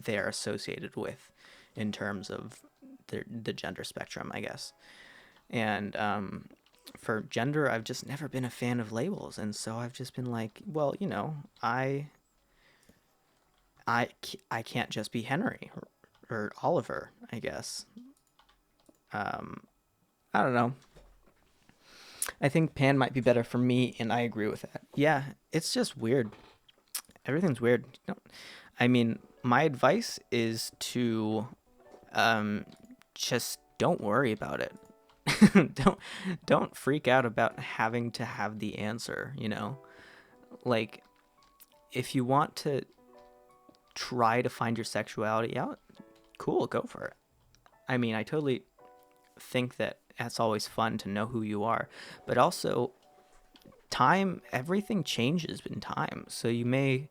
they are associated with in terms of the gender spectrum, I guess. And for gender, I've just never been a fan of labels, and so I've just been like, well, I can't just be Henry or Oliver, I guess. I don't know. I think Pan might be better for me, and I agree with that. Yeah, it's just weird. Everything's weird. I mean, my advice is to just don't worry about it. don't freak out about having to have the answer, Like if you want to try to find your sexuality out, cool, go for it. I mean, I totally think that that's always fun to know who you are, but also everything changes in time. So you may,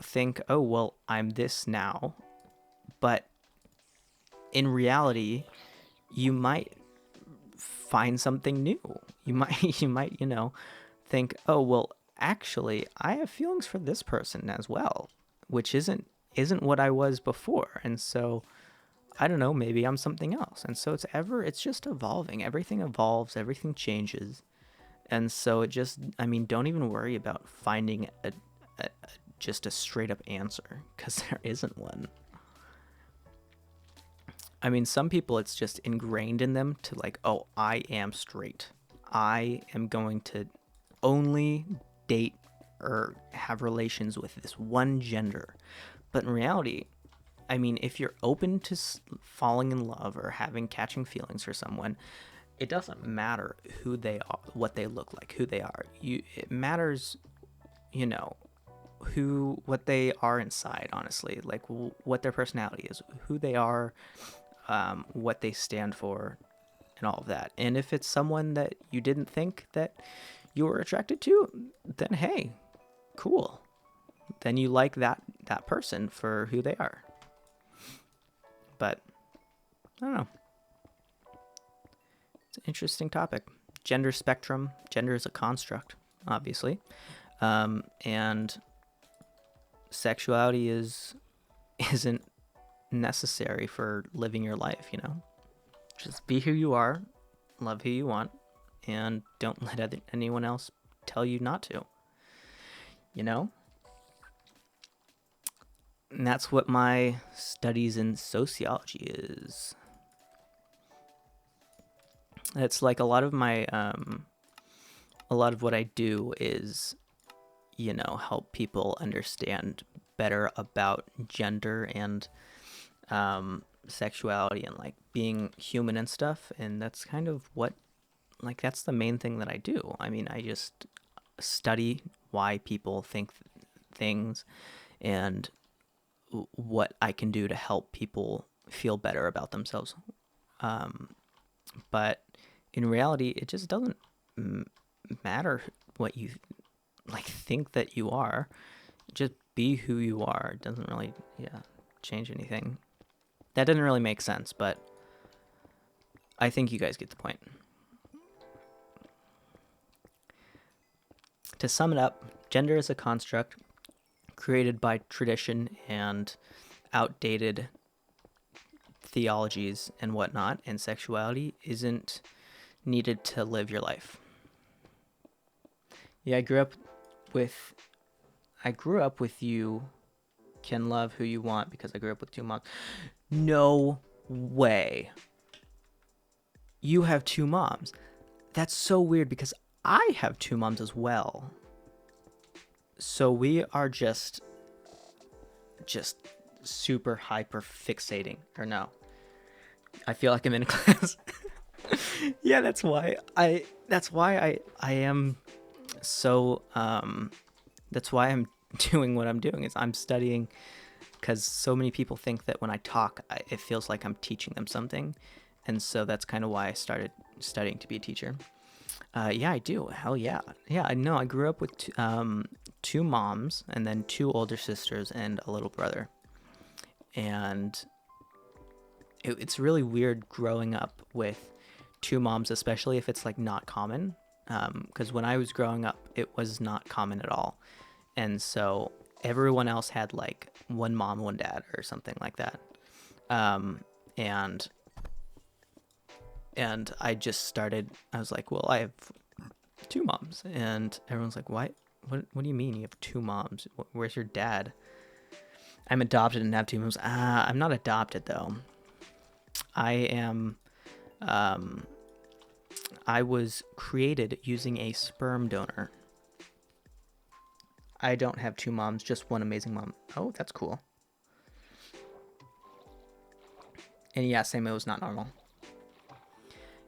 think, oh, well, I'm this now, but in reality, you might find something new. You might, think, oh, well, actually, I have feelings for this person as well, which isn't what I was before. And so I don't know, maybe I'm something else. And so it's just evolving. Everything evolves, everything changes. And so it just, I mean, don't even worry about finding just a straight up answer, because there isn't one. I mean, some people, it's just ingrained in them to like, oh, I am straight. I am going to only date or have relations with this one gender. But in reality, I mean, if you're open to falling in love or catching feelings for someone, it doesn't matter who they are, what they look like, who they are. It matters, you know, what they are inside, honestly, like what their personality is, who they are, what they stand for, and all of that. And if it's someone that you didn't think that you were attracted to, then hey, cool. Then you like that person for who they are. But I don't know. It's an interesting topic. Gender spectrum. Gender is a construct, obviously, and sexuality isn't necessary for living your life. You know, just be who you are, love who you want, and don't let anyone else tell you not to. You know? And that's what my studies in sociology is. It's like a lot of what I do is, you know, help people understand better about gender and sexuality and like being human and stuff. And that's kind of what, like, that's the main thing that I do. I mean, I just study why people think things and what I can do to help people feel better about themselves. But in reality, it just doesn't matter what you like think that you are. Just be who you are. It doesn't really, change anything. That doesn't really make sense, but I think you guys get the point. To sum it up, gender is a construct created by tradition and outdated theologies and whatnot, and sexuality isn't needed to live your life. Yeah, I grew up with you can love who you want because I grew up with 2 moms. No way. You have 2 moms. That's so weird because I have 2 moms as well. So we are just super hyper fixating. Or no. I feel like I'm in a class. Yeah, that's why I am so that's why I'm doing what I'm doing, is I'm studying, because so many people think that when I talk, it feels like I'm teaching them something. And so that's kind of why I started studying to be a teacher. Yeah, I do. Hell yeah. Yeah, I know. I grew up with 2 moms and then 2 older sisters and a little brother. And it's really weird growing up with 2 moms, especially if it's like not common. Because when I was growing up, it was not common at all. And so everyone else had like 1 mom, 1 dad or something like that. And I just started, I was like, well, I have 2 moms. And everyone's like, what do you mean you have 2 moms? Where's your dad? I'm adopted and have 2 moms. I'm not adopted though. I am, I was created using a sperm donor. I don't have 2 moms, just 1 amazing mom. Oh, that's cool. And yeah, same, it was not normal.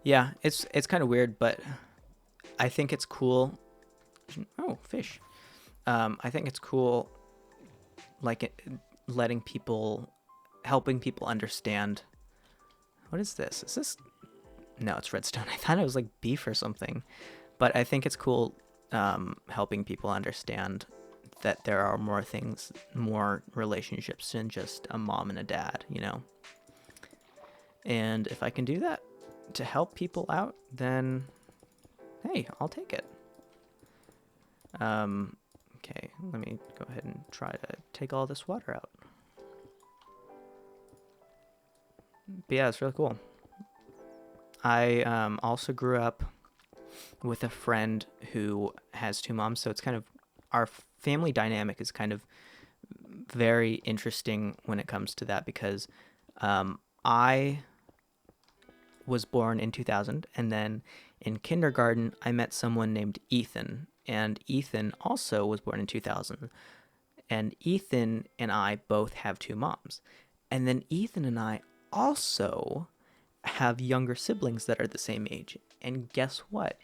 Yeah, it's kind of weird, but I think it's cool. Oh, fish. I think it's cool, like helping people understand. What is this? Is this? No, it's redstone. I thought it was like beef or something. But I think it's cool helping people understand that there are more things, more relationships than just a mom and a dad, you know? And if I can do that to help people out, then hey, I'll take it. Okay, let me go ahead and try to take all this water out. But yeah, it's really cool. I also grew up with a friend who has two moms. So it's kind of, our family dynamic is kind of very interesting when it comes to that, because I was born in 2000, and then in kindergarten I met someone named Ethan, and Ethan also was born in 2000, and Ethan and I both have two moms. And then Ethan and I also have younger siblings that are the same age. And guess what?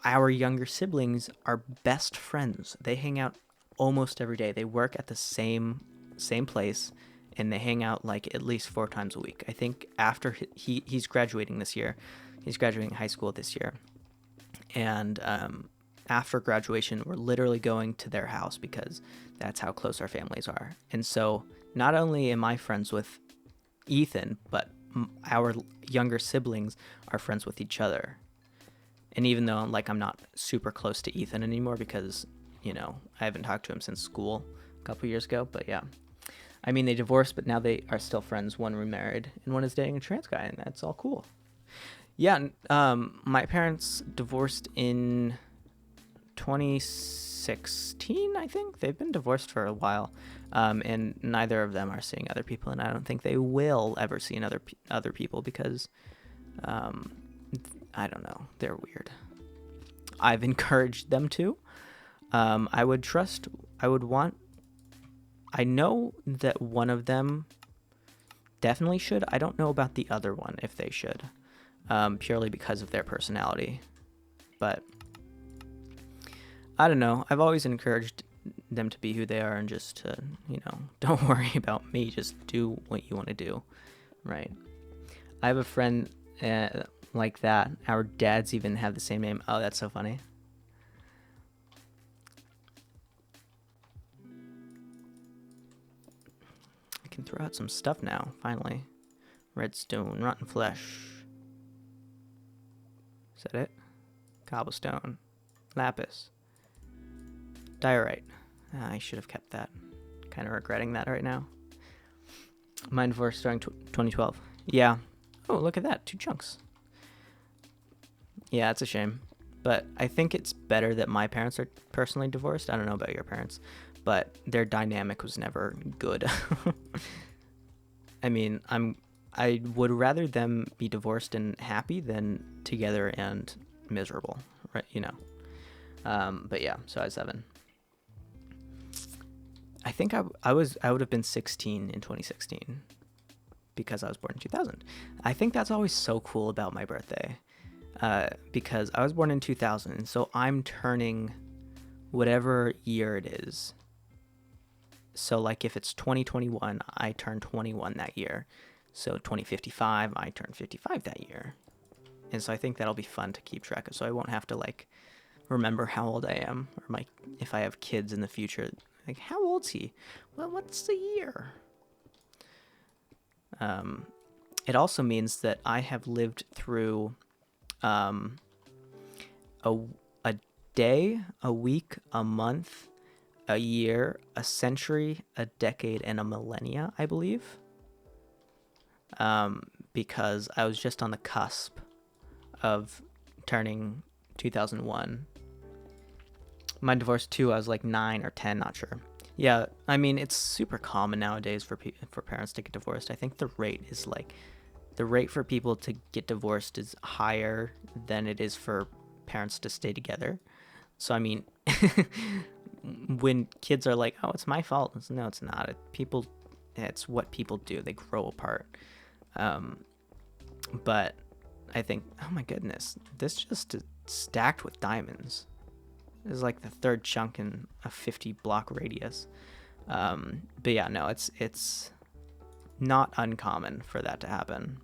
Our younger siblings are best friends. They hang out almost every day. They work at the same place, and they hang out like at least 4 times a week. I think after he's graduating this year. He's graduating high school this year. And after graduation, we're literally going to their house because that's how close our families are. And so not only am I friends with Ethan, but our younger siblings are friends with each other. And even though I'm not super close to Ethan anymore because, I haven't talked to him since school a couple years ago, but yeah. I mean, they divorced, but now they are still friends. One remarried and one is dating a trans guy, and that's all cool. Yeah, my parents divorced in 2016, I think. They've been divorced for a while, and neither of them are seeing other people, and I don't think they will ever see other people because, I don't know, they're weird. I've encouraged them to. I know that one of them definitely should. I don't know about the other one, if they should, purely because of their personality. But I don't know. I've always encouraged them to be who they are and just to, don't worry about me. Just do what you want to do, right? I have a friend like that. Our dads even have the same name. Oh, that's so funny. I can throw out some stuff now, finally. Redstone, rotten flesh. Is that it? Cobblestone. Lapis. Diorite. I should have kept that. Kind of regretting that right now. Mine divorce starting 2012. Yeah. Oh, look at that. 2 chunks. Yeah, it's a shame. But I think it's better that my parents are personally divorced. I don't know about your parents, but their dynamic was never good. I mean, I would rather them be divorced and happy than together and miserable, right? But yeah, so I was 7. I think I would have been 16 in 2016 because I was born in 2000. I think that's always so cool about my birthday, because I was born in 2000, and so I'm turning whatever year it is. So like if it's 2021, I turn 21 that year. So 2055, I turn 55 that year. And so I think that'll be fun to keep track of. So I won't have to remember how old I am, or if I have kids in the future, how old's he? Well, what's the year? It also means that I have lived through a day, a week, a month, a year, a century, a decade, and a millennia, I believe. Because I was just on the cusp of turning 2001. My divorce too, I was 9 or 10, not sure. Yeah, I mean, it's super common nowadays for parents to get divorced. I think the rate for people to get divorced is higher than it is for parents to stay together. So I mean, when kids are like, "Oh, it's my fault," no, it's not. It's what people do. They grow apart. But I think, oh my goodness, this just is stacked with diamonds. This is the 3rd chunk in a 50 block radius. But yeah, no, it's not uncommon for that to happen.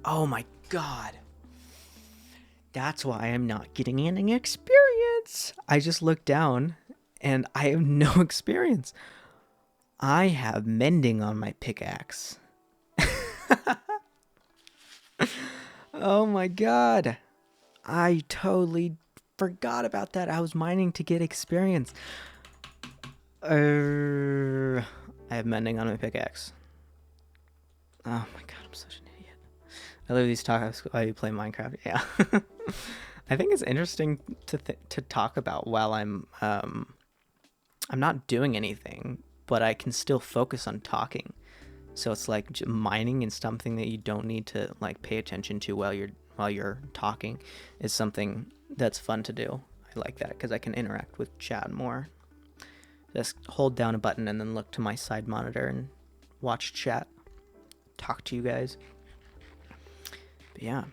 Oh my god. That's why I'm not getting any experience. I just looked down and I have no experience. I have mending on my pickaxe. Oh my god. I totally forgot about that. I was mining to get experience. I have mending on my pickaxe. Oh my god, I'm such an idiot. I love these talks while you play Minecraft. Yeah. I think it's interesting to talk about while I'm not doing anything, but I can still focus on talking. So it's like mining is something that you don't need to like pay attention to while you're talking is something that's fun to do. I like that because I can interact with chat more. Just hold down a button and then look to my side monitor and watch chat, talk to you guys. But yeah.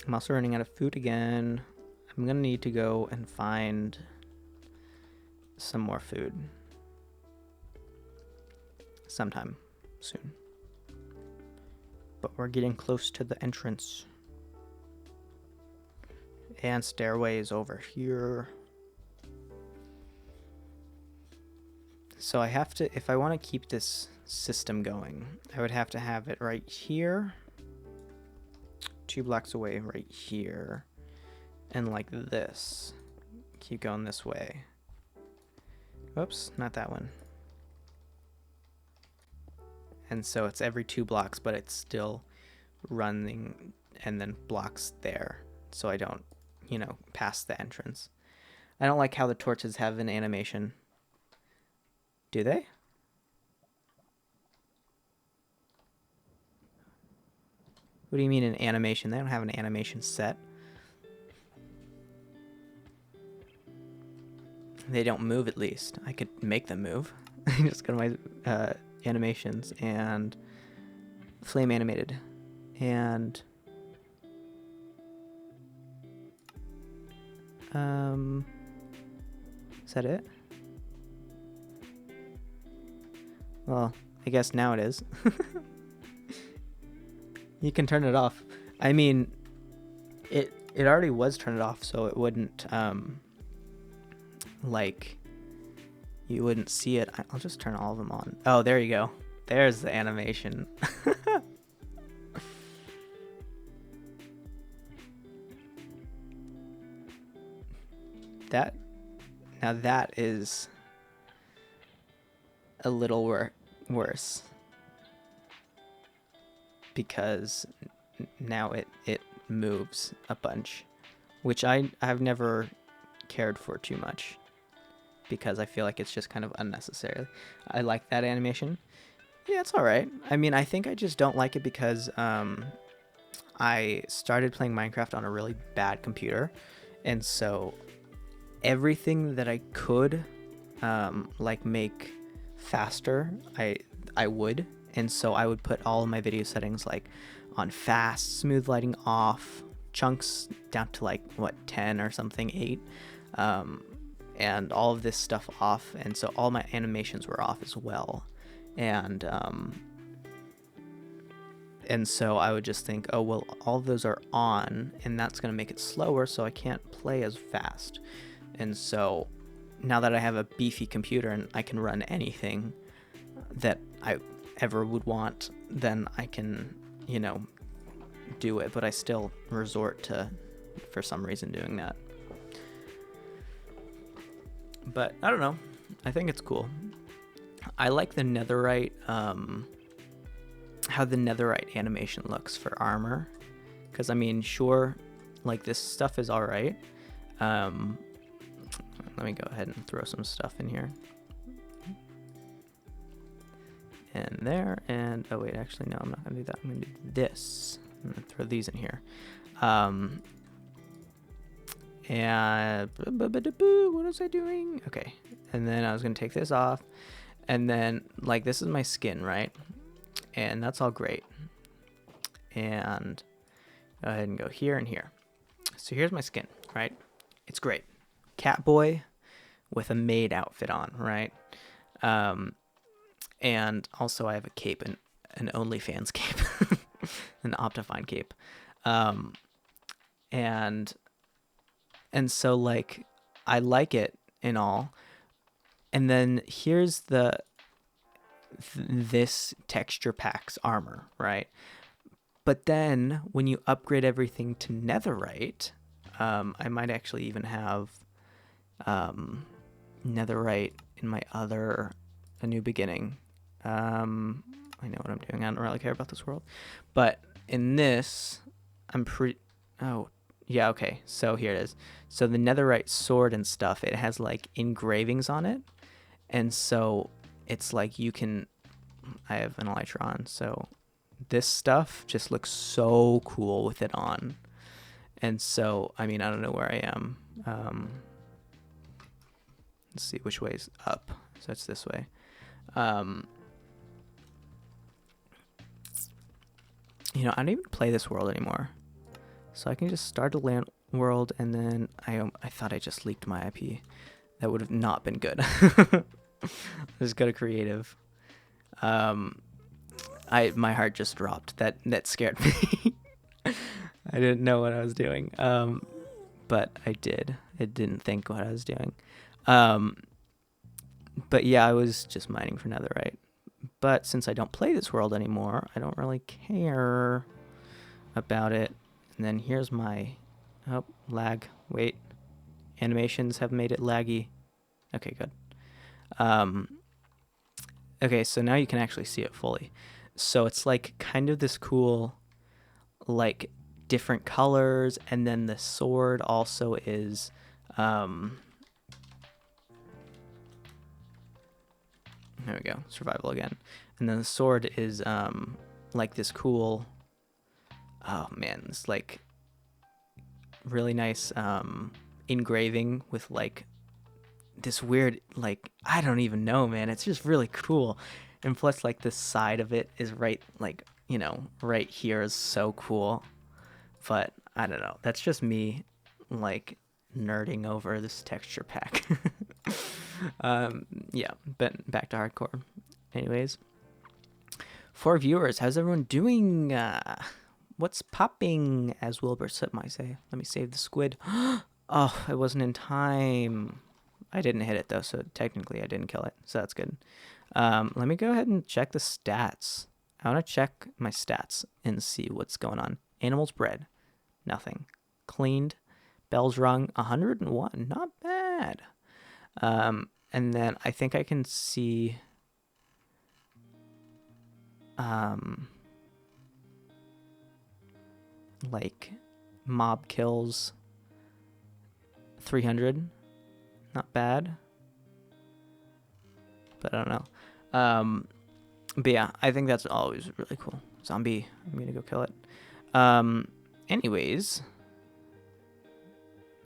I'm also running out of food again. I'm gonna need to go and find some more food sometime soon. But we're getting close to the entrance. And stairway is over here. So I have to, if I want to keep this system going, I would have to have it right here, 2 blocks away right here, and like this. Keep going this way. Whoops, not that one. And so it's every 2 blocks, but it's still running and then blocks there. So I don't, pass the entrance. I don't like how the torches have an animation. Do they? What do you mean an animation? They don't have an animation set. They don't move, at least. I could make them move. Just go to my animations and flame animated. And is that it? Well, I guess now it is. You can turn it off. I mean, it already was turned off, so it wouldn't, like, you wouldn't see it. I'll just turn all of them on. Oh, there you go. There's the animation. Now that is a little worse. Because now it moves a bunch, which I've never cared for too much, because I feel like it's just kind of unnecessary. I like that animation. Yeah, it's all right. I mean, I think I just don't like it because I started playing Minecraft on a really bad computer, and so everything that I could like make faster, I would. And so I would put all of my video settings like on fast, smooth lighting off, chunks down to like, 10 or something, 8, and all of this stuff off. And so all my animations were off as well. And so I would just think, oh, well, all of those are on, and that's going to make it slower, so I can't play as fast. And so now that I have a beefy computer and I can run anything that I ever would want, then I can, do it. But I still resort to, for some reason, doing that. But I don't know. I think it's cool. I like the netherite, how the netherite animation looks for armor. Because, I mean, sure, like, this stuff is alright. Let me go ahead and throw some stuff in here. And there, and oh wait, actually no, I'm not gonna do that. I'm gonna do this. I'm gonna throw these in here. And what was I doing? Okay, and then I was gonna take this off, and then like this is my skin, right? And that's all great. And go ahead and go here and here. So here's my skin, right? It's great. Catboy with a maid outfit on, right? And also I have a cape, an OnlyFans cape, an Optifine cape. And so like, I like it and all. And then here's this texture pack's armor, right? But then when you upgrade everything to netherite, I might actually even have netherite in my other A New Beginning. I know what I'm doing. I don't really care about this world. But in this, I'm pretty... Oh, yeah, okay. So here it is. So the netherite sword and stuff, it has like engravings on it. And so it's like you can... I have an elytra on, so this stuff just looks so cool with it on. And so, I mean, I don't know where I am. Let's see which way's up. So it's this way. You know, I don't even play this world anymore. So I can just start a land world, and then I thought I just leaked my IP. That would have not been good. Let's go to creative. My heart just dropped. That scared me. I didn't know what I was doing. But I did. I didn't think what I was doing. But yeah, I was just mining for netherite. But since I don't play this world anymore, I don't really care about it. And then here's my... Oh, lag. Wait. Animations have made it laggy. Okay, good. Okay, so now you can actually see it fully. So it's like kind of this cool, like, different colors. And then the sword also is... There we go, survival again. And then the sword is like this cool, oh man, it's like really nice engraving with like this weird, like, I don't even know, man. It's just really cool. And plus like the side of it is right, like, you know, right here is so cool. But I don't know, that's just me like nerding over this texture pack. Yeah, but back to hardcore. Anyways, for viewers, how's everyone doing? What's popping, as Wilbur might say? Let me save the squid. Oh, it wasn't in time. I didn't hit it though, so technically I didn't kill it, so that's good. Let me go ahead and check the stats. I want to check my stats and see what's going on. Animals bred, nothing. Cleaned, bells rung, 101, not bad. And then I think I can see, like mob kills, 300, not bad, but I don't know. But yeah, I think that's always really cool. Zombie, I'm gonna go kill it. Anyways,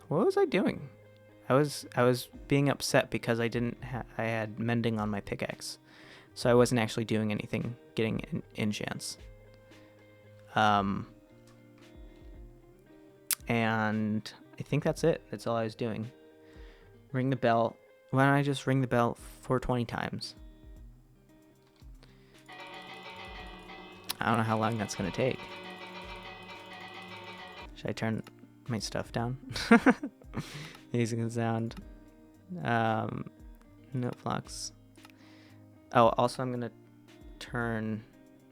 what was I doing? I was being upset because I I had mending on my pickaxe, so I wasn't actually doing anything, getting enchants. And I think that's it. That's all I was doing. Ring the bell. Why don't I just ring the bell 420 times? I don't know how long that's gonna take. Should I turn my stuff down? Using the sound. No flux. Oh, also I'm gonna turn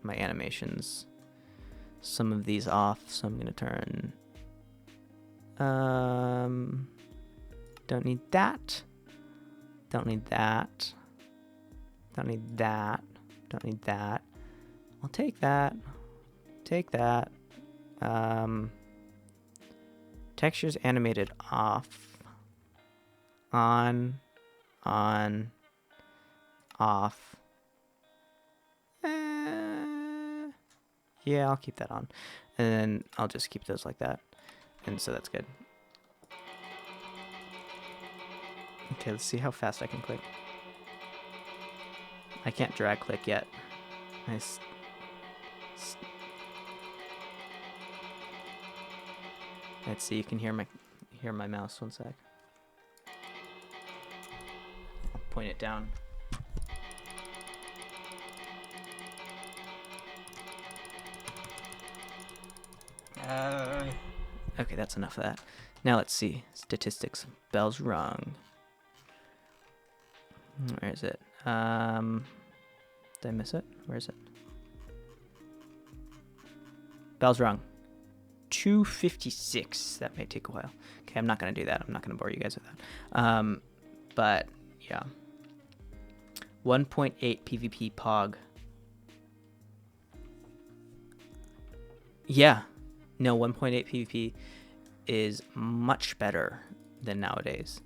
my animations, some of these off, so I'm gonna turn don't need that, don't need that, don't need that, don't need that. I'll take that, take that. Textures animated off, on, off. Yeah, I'll keep that on, and then I'll just keep those like that, and so that's good. Okay, let's see how fast I can click. I can't drag click yet. Nice. Let's see, you can hear my mouse. One sec. I'll point it down. Okay, that's enough of that. Now let's see. Statistics. Bells rung. Where is it? Did I miss it? Where is it? Bells rung. 256. That may take a while. Okay, I'm not going to do that. I'm not going to bore you guys with that. But, yeah. 1.8 PvP Pog. Yeah. No, 1.8 PvP is much better than nowadays.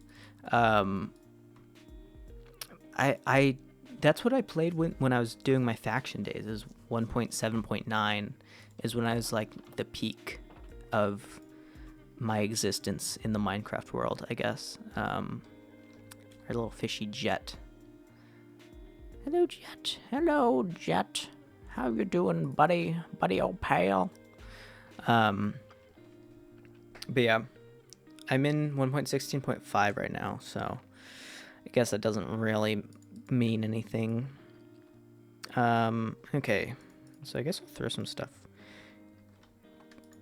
Um, I that's what I played when I was doing my faction days. Is 1.7.9 is when I was like the peak of my existence in the Minecraft world, I guess. Our little fishy Jet. Hello, Jet. Hello, Jet. How you doing, buddy? Buddy, old pal. But yeah, I'm in 1.16.5 right now, so I guess that doesn't really mean anything. Okay, so I guess I'll throw some stuff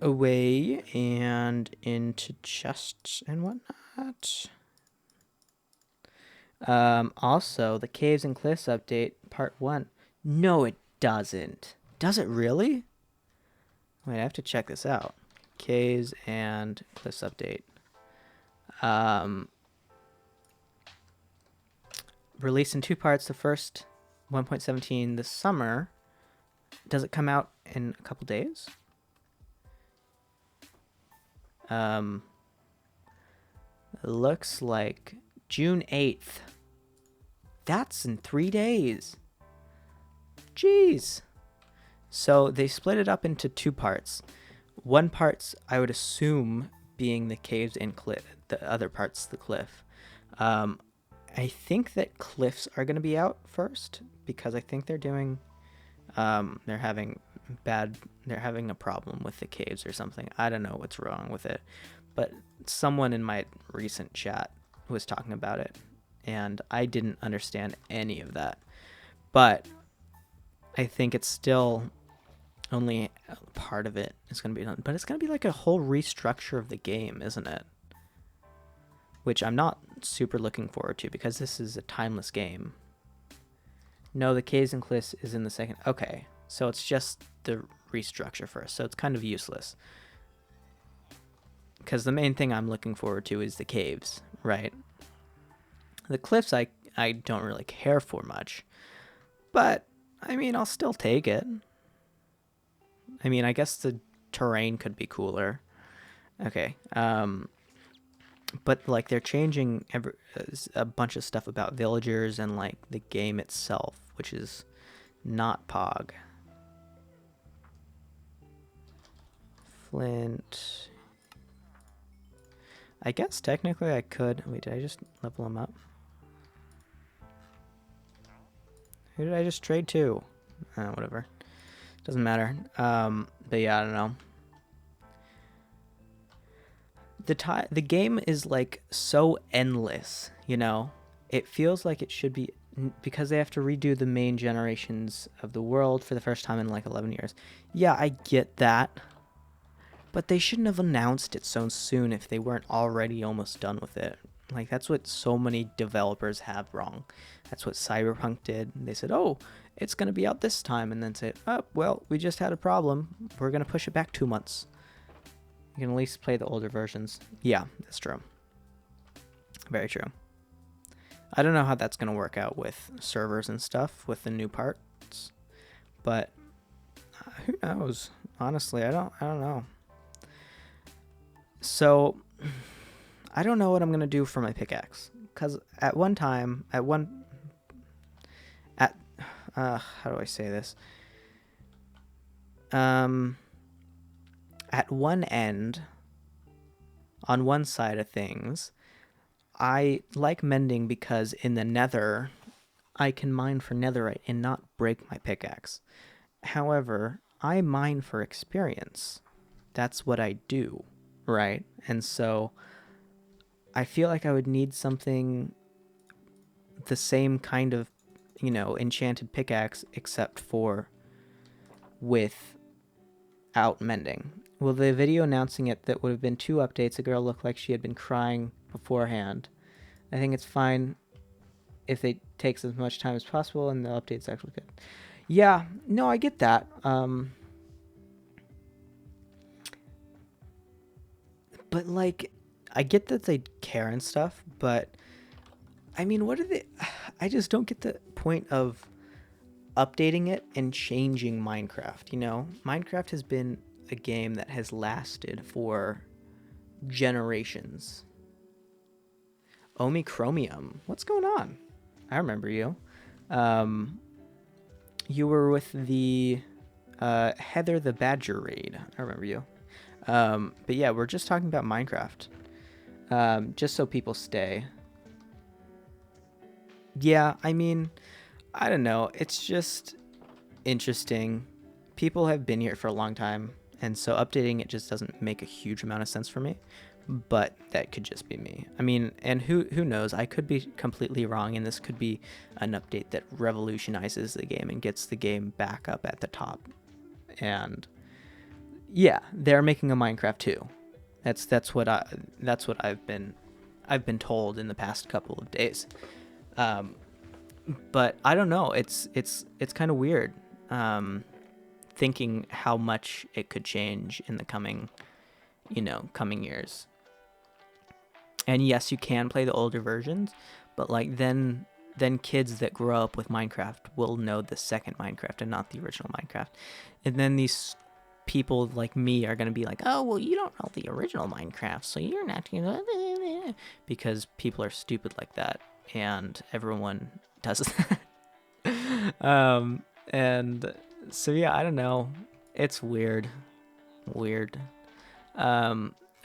away and into chests and whatnot. Also, the Caves and Cliffs update, part 1. No, it doesn't. Does it really? Wait, I have to check this out. Caves and Cliffs update. Released in 2 parts. The first, 1.17, this summer. Does it come out in a couple days? Looks like June 8th. That's in 3 days. Jeez. So they split it up into 2 parts. One part's, I would assume, being the caves and cliff. The other part's the cliff. I think that cliffs are going to be out first because I think they're doing, they're having a problem with the caves or something. I don't know what's wrong with it, but someone in my recent chat was talking about it, and I didn't understand any of that. But I think it's still only part of it is going to be done. But it's going to be like a whole restructure of the game, isn't it? Which I'm not super looking forward to because this is a timeless game. No, the Caves and Cliffs is in the second. Okay, so it's just the restructure first. So it's kind of useless. Because the main thing I'm looking forward to is the caves, right? The cliffs I don't really care for much. But, I mean, I'll still take it. I mean, I guess the terrain could be cooler. Okay, but like they're changing a bunch of stuff about villagers and like the game itself, which is not Pog. Flint. I guess technically I could. Wait, did I just level him up? Who did I just trade to? Whatever. Doesn't matter. But yeah, I don't know. The game is like so endless, you know? It feels like it should be, because they have to redo the main generations of the world for the first time in like 11 years. Yeah, I get that. But they shouldn't have announced it so soon if they weren't already almost done with it. Like, that's what so many developers have wrong. That's what Cyberpunk did. They said, oh, it's going to be out this time. And then said, oh, well, we just had a problem. We're going to push it back 2 months. You can at least play the older versions. Yeah, that's true. Very true. I don't know how that's going to work out with servers and stuff with the new parts. But who knows? Honestly, I don't know. So I don't know what I'm going to do for my pickaxe. Because at one time, how do I say this? At one end, on one side of things, I like mending because in the nether, I can mine for netherite and not break my pickaxe. However, I mine for experience. That's what I do, right? And so I feel like I would need something the same kind of, you know, enchanted pickaxe except for without mending. Well, the video announcing it that would have been 2 updates, a girl looked like she had been crying beforehand. I think it's fine if it takes as much time as possible and the update's actually good. Yeah, no, I get that. But like, I get that they care and stuff, but I mean, what are they? I just don't get the point of updating it and changing Minecraft, you know? Minecraft has been a game that has lasted for generations. Omicromium. What's going on? I remember you. You were with the Heather the Badger raid. I remember you. But yeah, we're just talking about Minecraft. Just so people stay. Yeah, I mean, I don't know. It's just interesting. People have been here for a long time, and so updating it just doesn't make a huge amount of sense for me. But that could just be me. I mean, and who knows? I could be completely wrong, and this could be an update that revolutionizes the game and gets the game back up at the top. And yeah, they're making a Minecraft 2. That's what I've been told in the past couple of days. But I don't know. It's kind of weird. Thinking how much it could change in the coming years. And yes, you can play the older versions, but like then kids that grow up with Minecraft will know the second Minecraft and not the original Minecraft. And then these people like me are going to be like, oh, well, you don't know the original Minecraft, so you're not going to... Because people are stupid like that, and everyone does that. And so, yeah, I don't know. It's weird.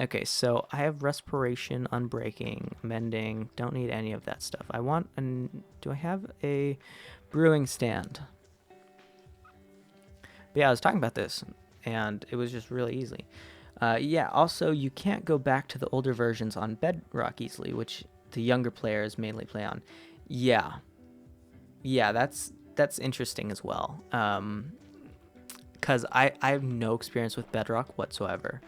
Okay, so I have respiration, unbreaking, mending. Don't need any of that stuff. Do I have a brewing stand? But yeah, I was talking about this, and it was just really easy. Yeah, also, you can't go back to the older versions on Bedrock easily, which the younger players mainly play on. Yeah, that's interesting as well. Because I have no experience with Bedrock whatsoever.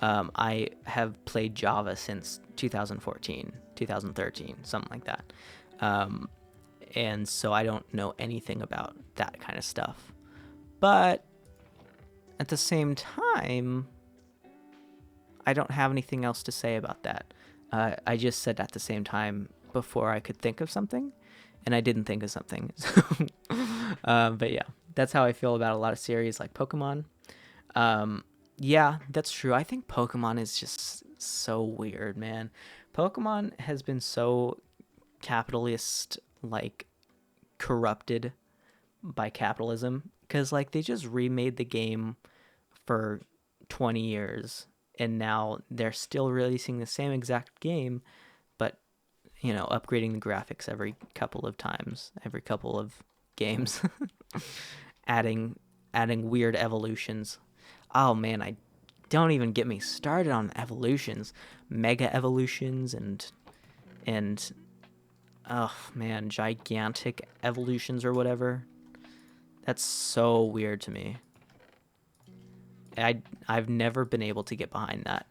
I have played Java since 2014, 2013, something like that. And so I don't know anything about that kind of stuff. But at the same time, I don't have anything else to say about that. I just said at the same time before I could think of something, and I didn't think of something. But yeah, that's how I feel about a lot of series like Pokemon. Yeah, that's true. I think Pokemon is just so weird, man. Pokemon has been so capitalist, like, corrupted by capitalism, because like they just remade the game for 20 years, and now they're still releasing the same exact game, but upgrading the graphics every couple of times, every couple of games. adding weird evolutions. Oh man, I don't even get me started on evolutions, mega evolutions, and oh man, gigantic evolutions or whatever. That's so weird to me. I've never been able to get behind that.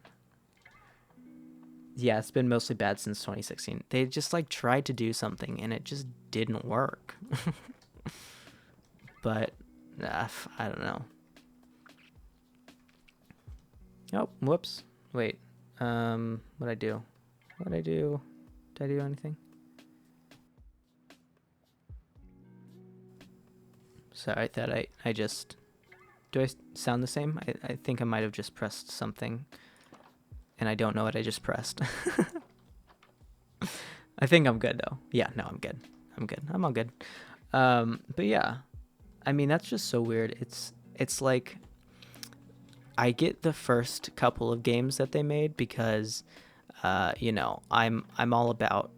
Yeah, it's been mostly bad since 2016. They just like tried to do something and it just didn't work. But I don't know. Oh, whoops. Wait. What'd I do? Did I do anything? Sorry, I thought I just... Do I sound the same? I think I might have just pressed something. And I don't know what I just pressed. I think I'm good, though. Yeah, no, I'm good. I'm all good. But yeah. I mean, that's just so weird. It's like... I get the first couple of games that they made because, I'm all about,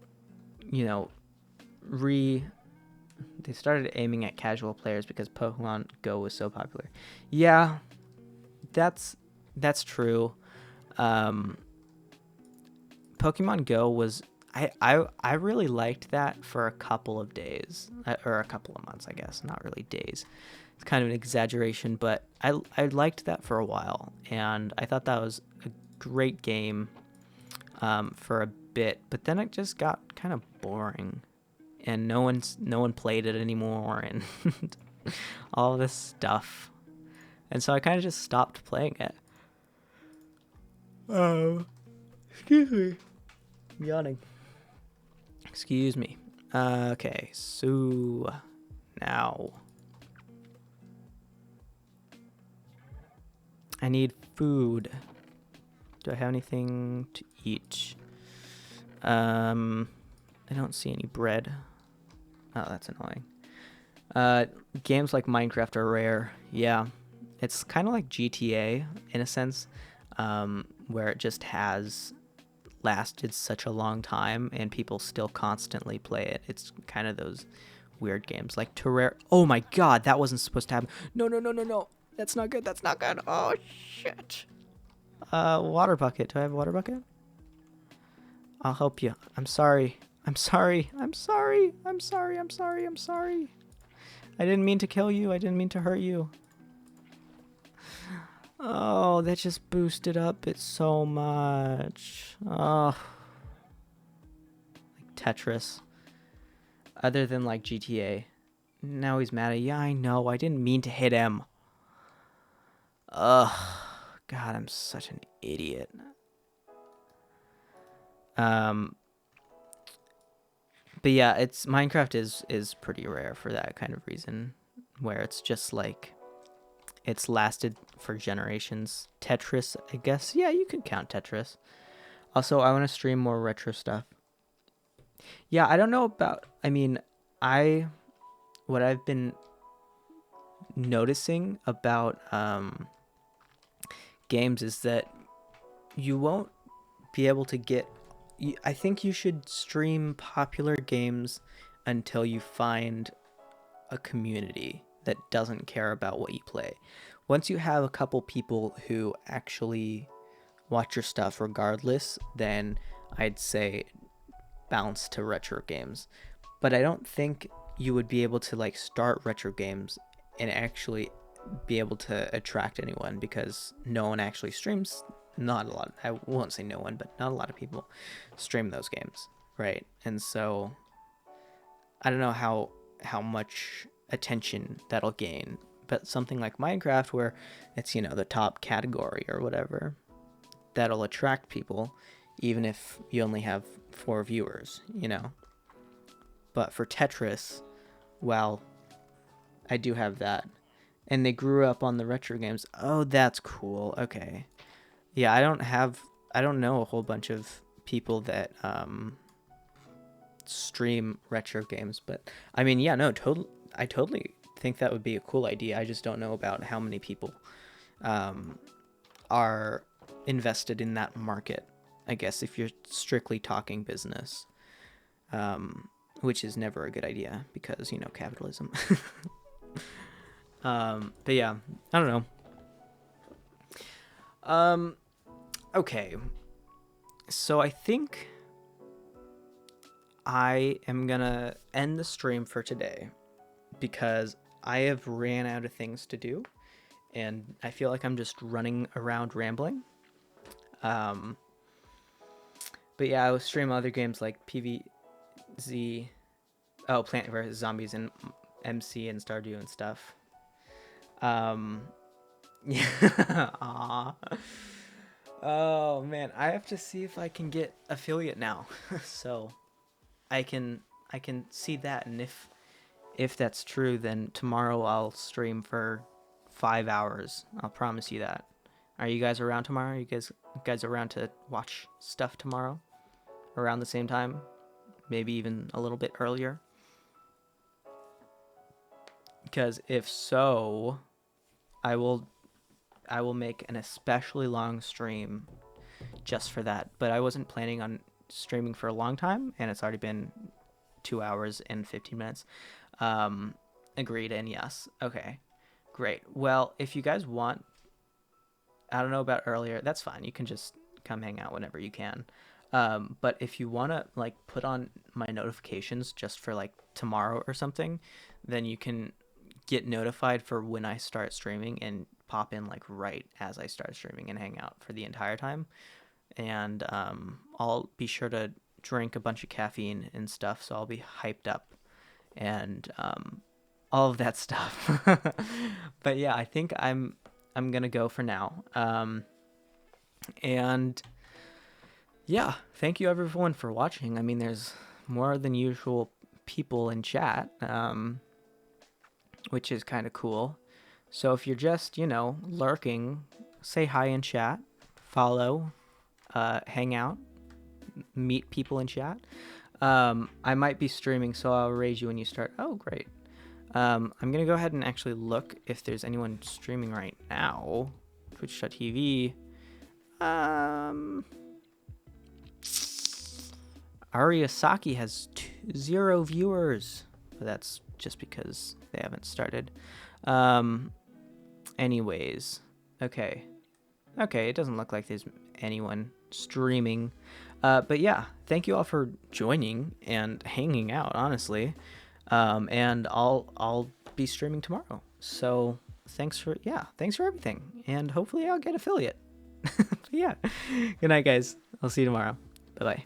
they started aiming at casual players because Pokemon Go was so popular. Yeah, that's true. Pokemon Go was, I really liked that for a couple of days, or a couple of months, I guess, not really days. It's kind of an exaggeration, but I liked that for a while, and I thought that was a great game for a bit, but then it just got kind of boring, and no one played it anymore, and all this stuff, and so I kind of just stopped playing it. Oh, excuse me, I'm yawning. Excuse me. Okay, so now I need food. Do I have anything to eat? I don't see any bread. Oh, that's annoying. Games like Minecraft are rare. Yeah. It's kind of like GTA in a sense, where it just has lasted such a long time and people still constantly play it. It's kind of those weird games like Terraria. Oh my god, that wasn't supposed to happen. No, no, no, no, no. That's not good. That's not good. Oh, shit. Water bucket. Do I have a water bucket? I'll help you. I'm sorry. I'm sorry. I'm sorry. I'm sorry. I'm sorry. I'm sorry. I didn't mean to kill you. I didn't mean to hurt you. Oh, that just boosted up it so much. Oh. Like Tetris. Other than like GTA. Now he's mad at you. Yeah, I know. I didn't mean to hit him. Ugh. God, I'm such an idiot. But yeah, it's Minecraft is pretty rare for that kind of reason, where it's just like it's lasted for generations. Tetris, I guess. Yeah, you could count Tetris. Also, I want to stream more retro stuff. Yeah, I don't know about. I mean, what I've been noticing about games is that you won't be able to get. I think you should stream popular games until you find a community that doesn't care about what you play. Once you have a couple people who actually watch your stuff regardless, then I'd say bounce to retro games. But I don't think you would be able to like start retro games and actually be able to attract anyone because no one actually streams. Not a lot. I won't say no one, but not a lot of people stream those games, right? And so I don't know how much attention that'll gain, but something like Minecraft where it's, the top category or whatever, that'll attract people even if you only have 4 viewers. But for Tetris, well, I do have that, and they grew up on the retro games. Oh, that's cool. Okay. Yeah, I don't know a whole bunch of people that stream retro games, but I mean, yeah, no, I totally think that would be a cool idea. I just don't know about how many people are invested in that market, I guess, if you're strictly talking business, which is never a good idea because, capitalism. But yeah, I don't know. Okay, so I think I am gonna end the stream for today because I have ran out of things to do and I feel like I'm just running around rambling. But yeah, I will stream other games like PvZ, Plant vs. Zombies and MC and Stardew and stuff. Yeah. Aww. Oh man, I have to see if I can get affiliate now. So I can see that, and if that's true, then tomorrow I'll stream for 5 hours. I'll promise you that. Are you guys around tomorrow? You guys around to watch stuff tomorrow? Around the same time? Maybe even a little bit earlier? Because if so, I will make an especially long stream just for that. But I wasn't planning on streaming for a long time, and it's already been 2 hours and 15 minutes. Agreed and yes. Okay, great. Well, if you guys want, I don't know about earlier, that's fine. You can just come hang out whenever you can. But if you want to like put on my notifications just for like tomorrow or something, then you can get notified for when I start streaming and pop in like right as I start streaming and hang out for the entire time. And I'll be sure to drink a bunch of caffeine and stuff, so I'll be hyped up and all of that stuff. But yeah, I think I'm gonna go for now. And yeah, thank you everyone for watching. I mean, there's more than usual people in chat, which is kind of cool. So if you're just, lurking, say hi in chat, follow, hang out, meet people in chat. I might be streaming, so I'll raise you when you start. Oh, great. I'm going to go ahead and actually look if there's anyone streaming right now. Twitch.tv. Ariasaki has 0 viewers. But that's just because they haven't started. Anyways. Okay. Okay, it doesn't look like there's anyone streaming. But yeah, thank you all for joining and hanging out, honestly. And I'll be streaming tomorrow. So thanks for everything. And hopefully I'll get affiliate. Yeah. Good night, guys. I'll see you tomorrow. Bye-bye.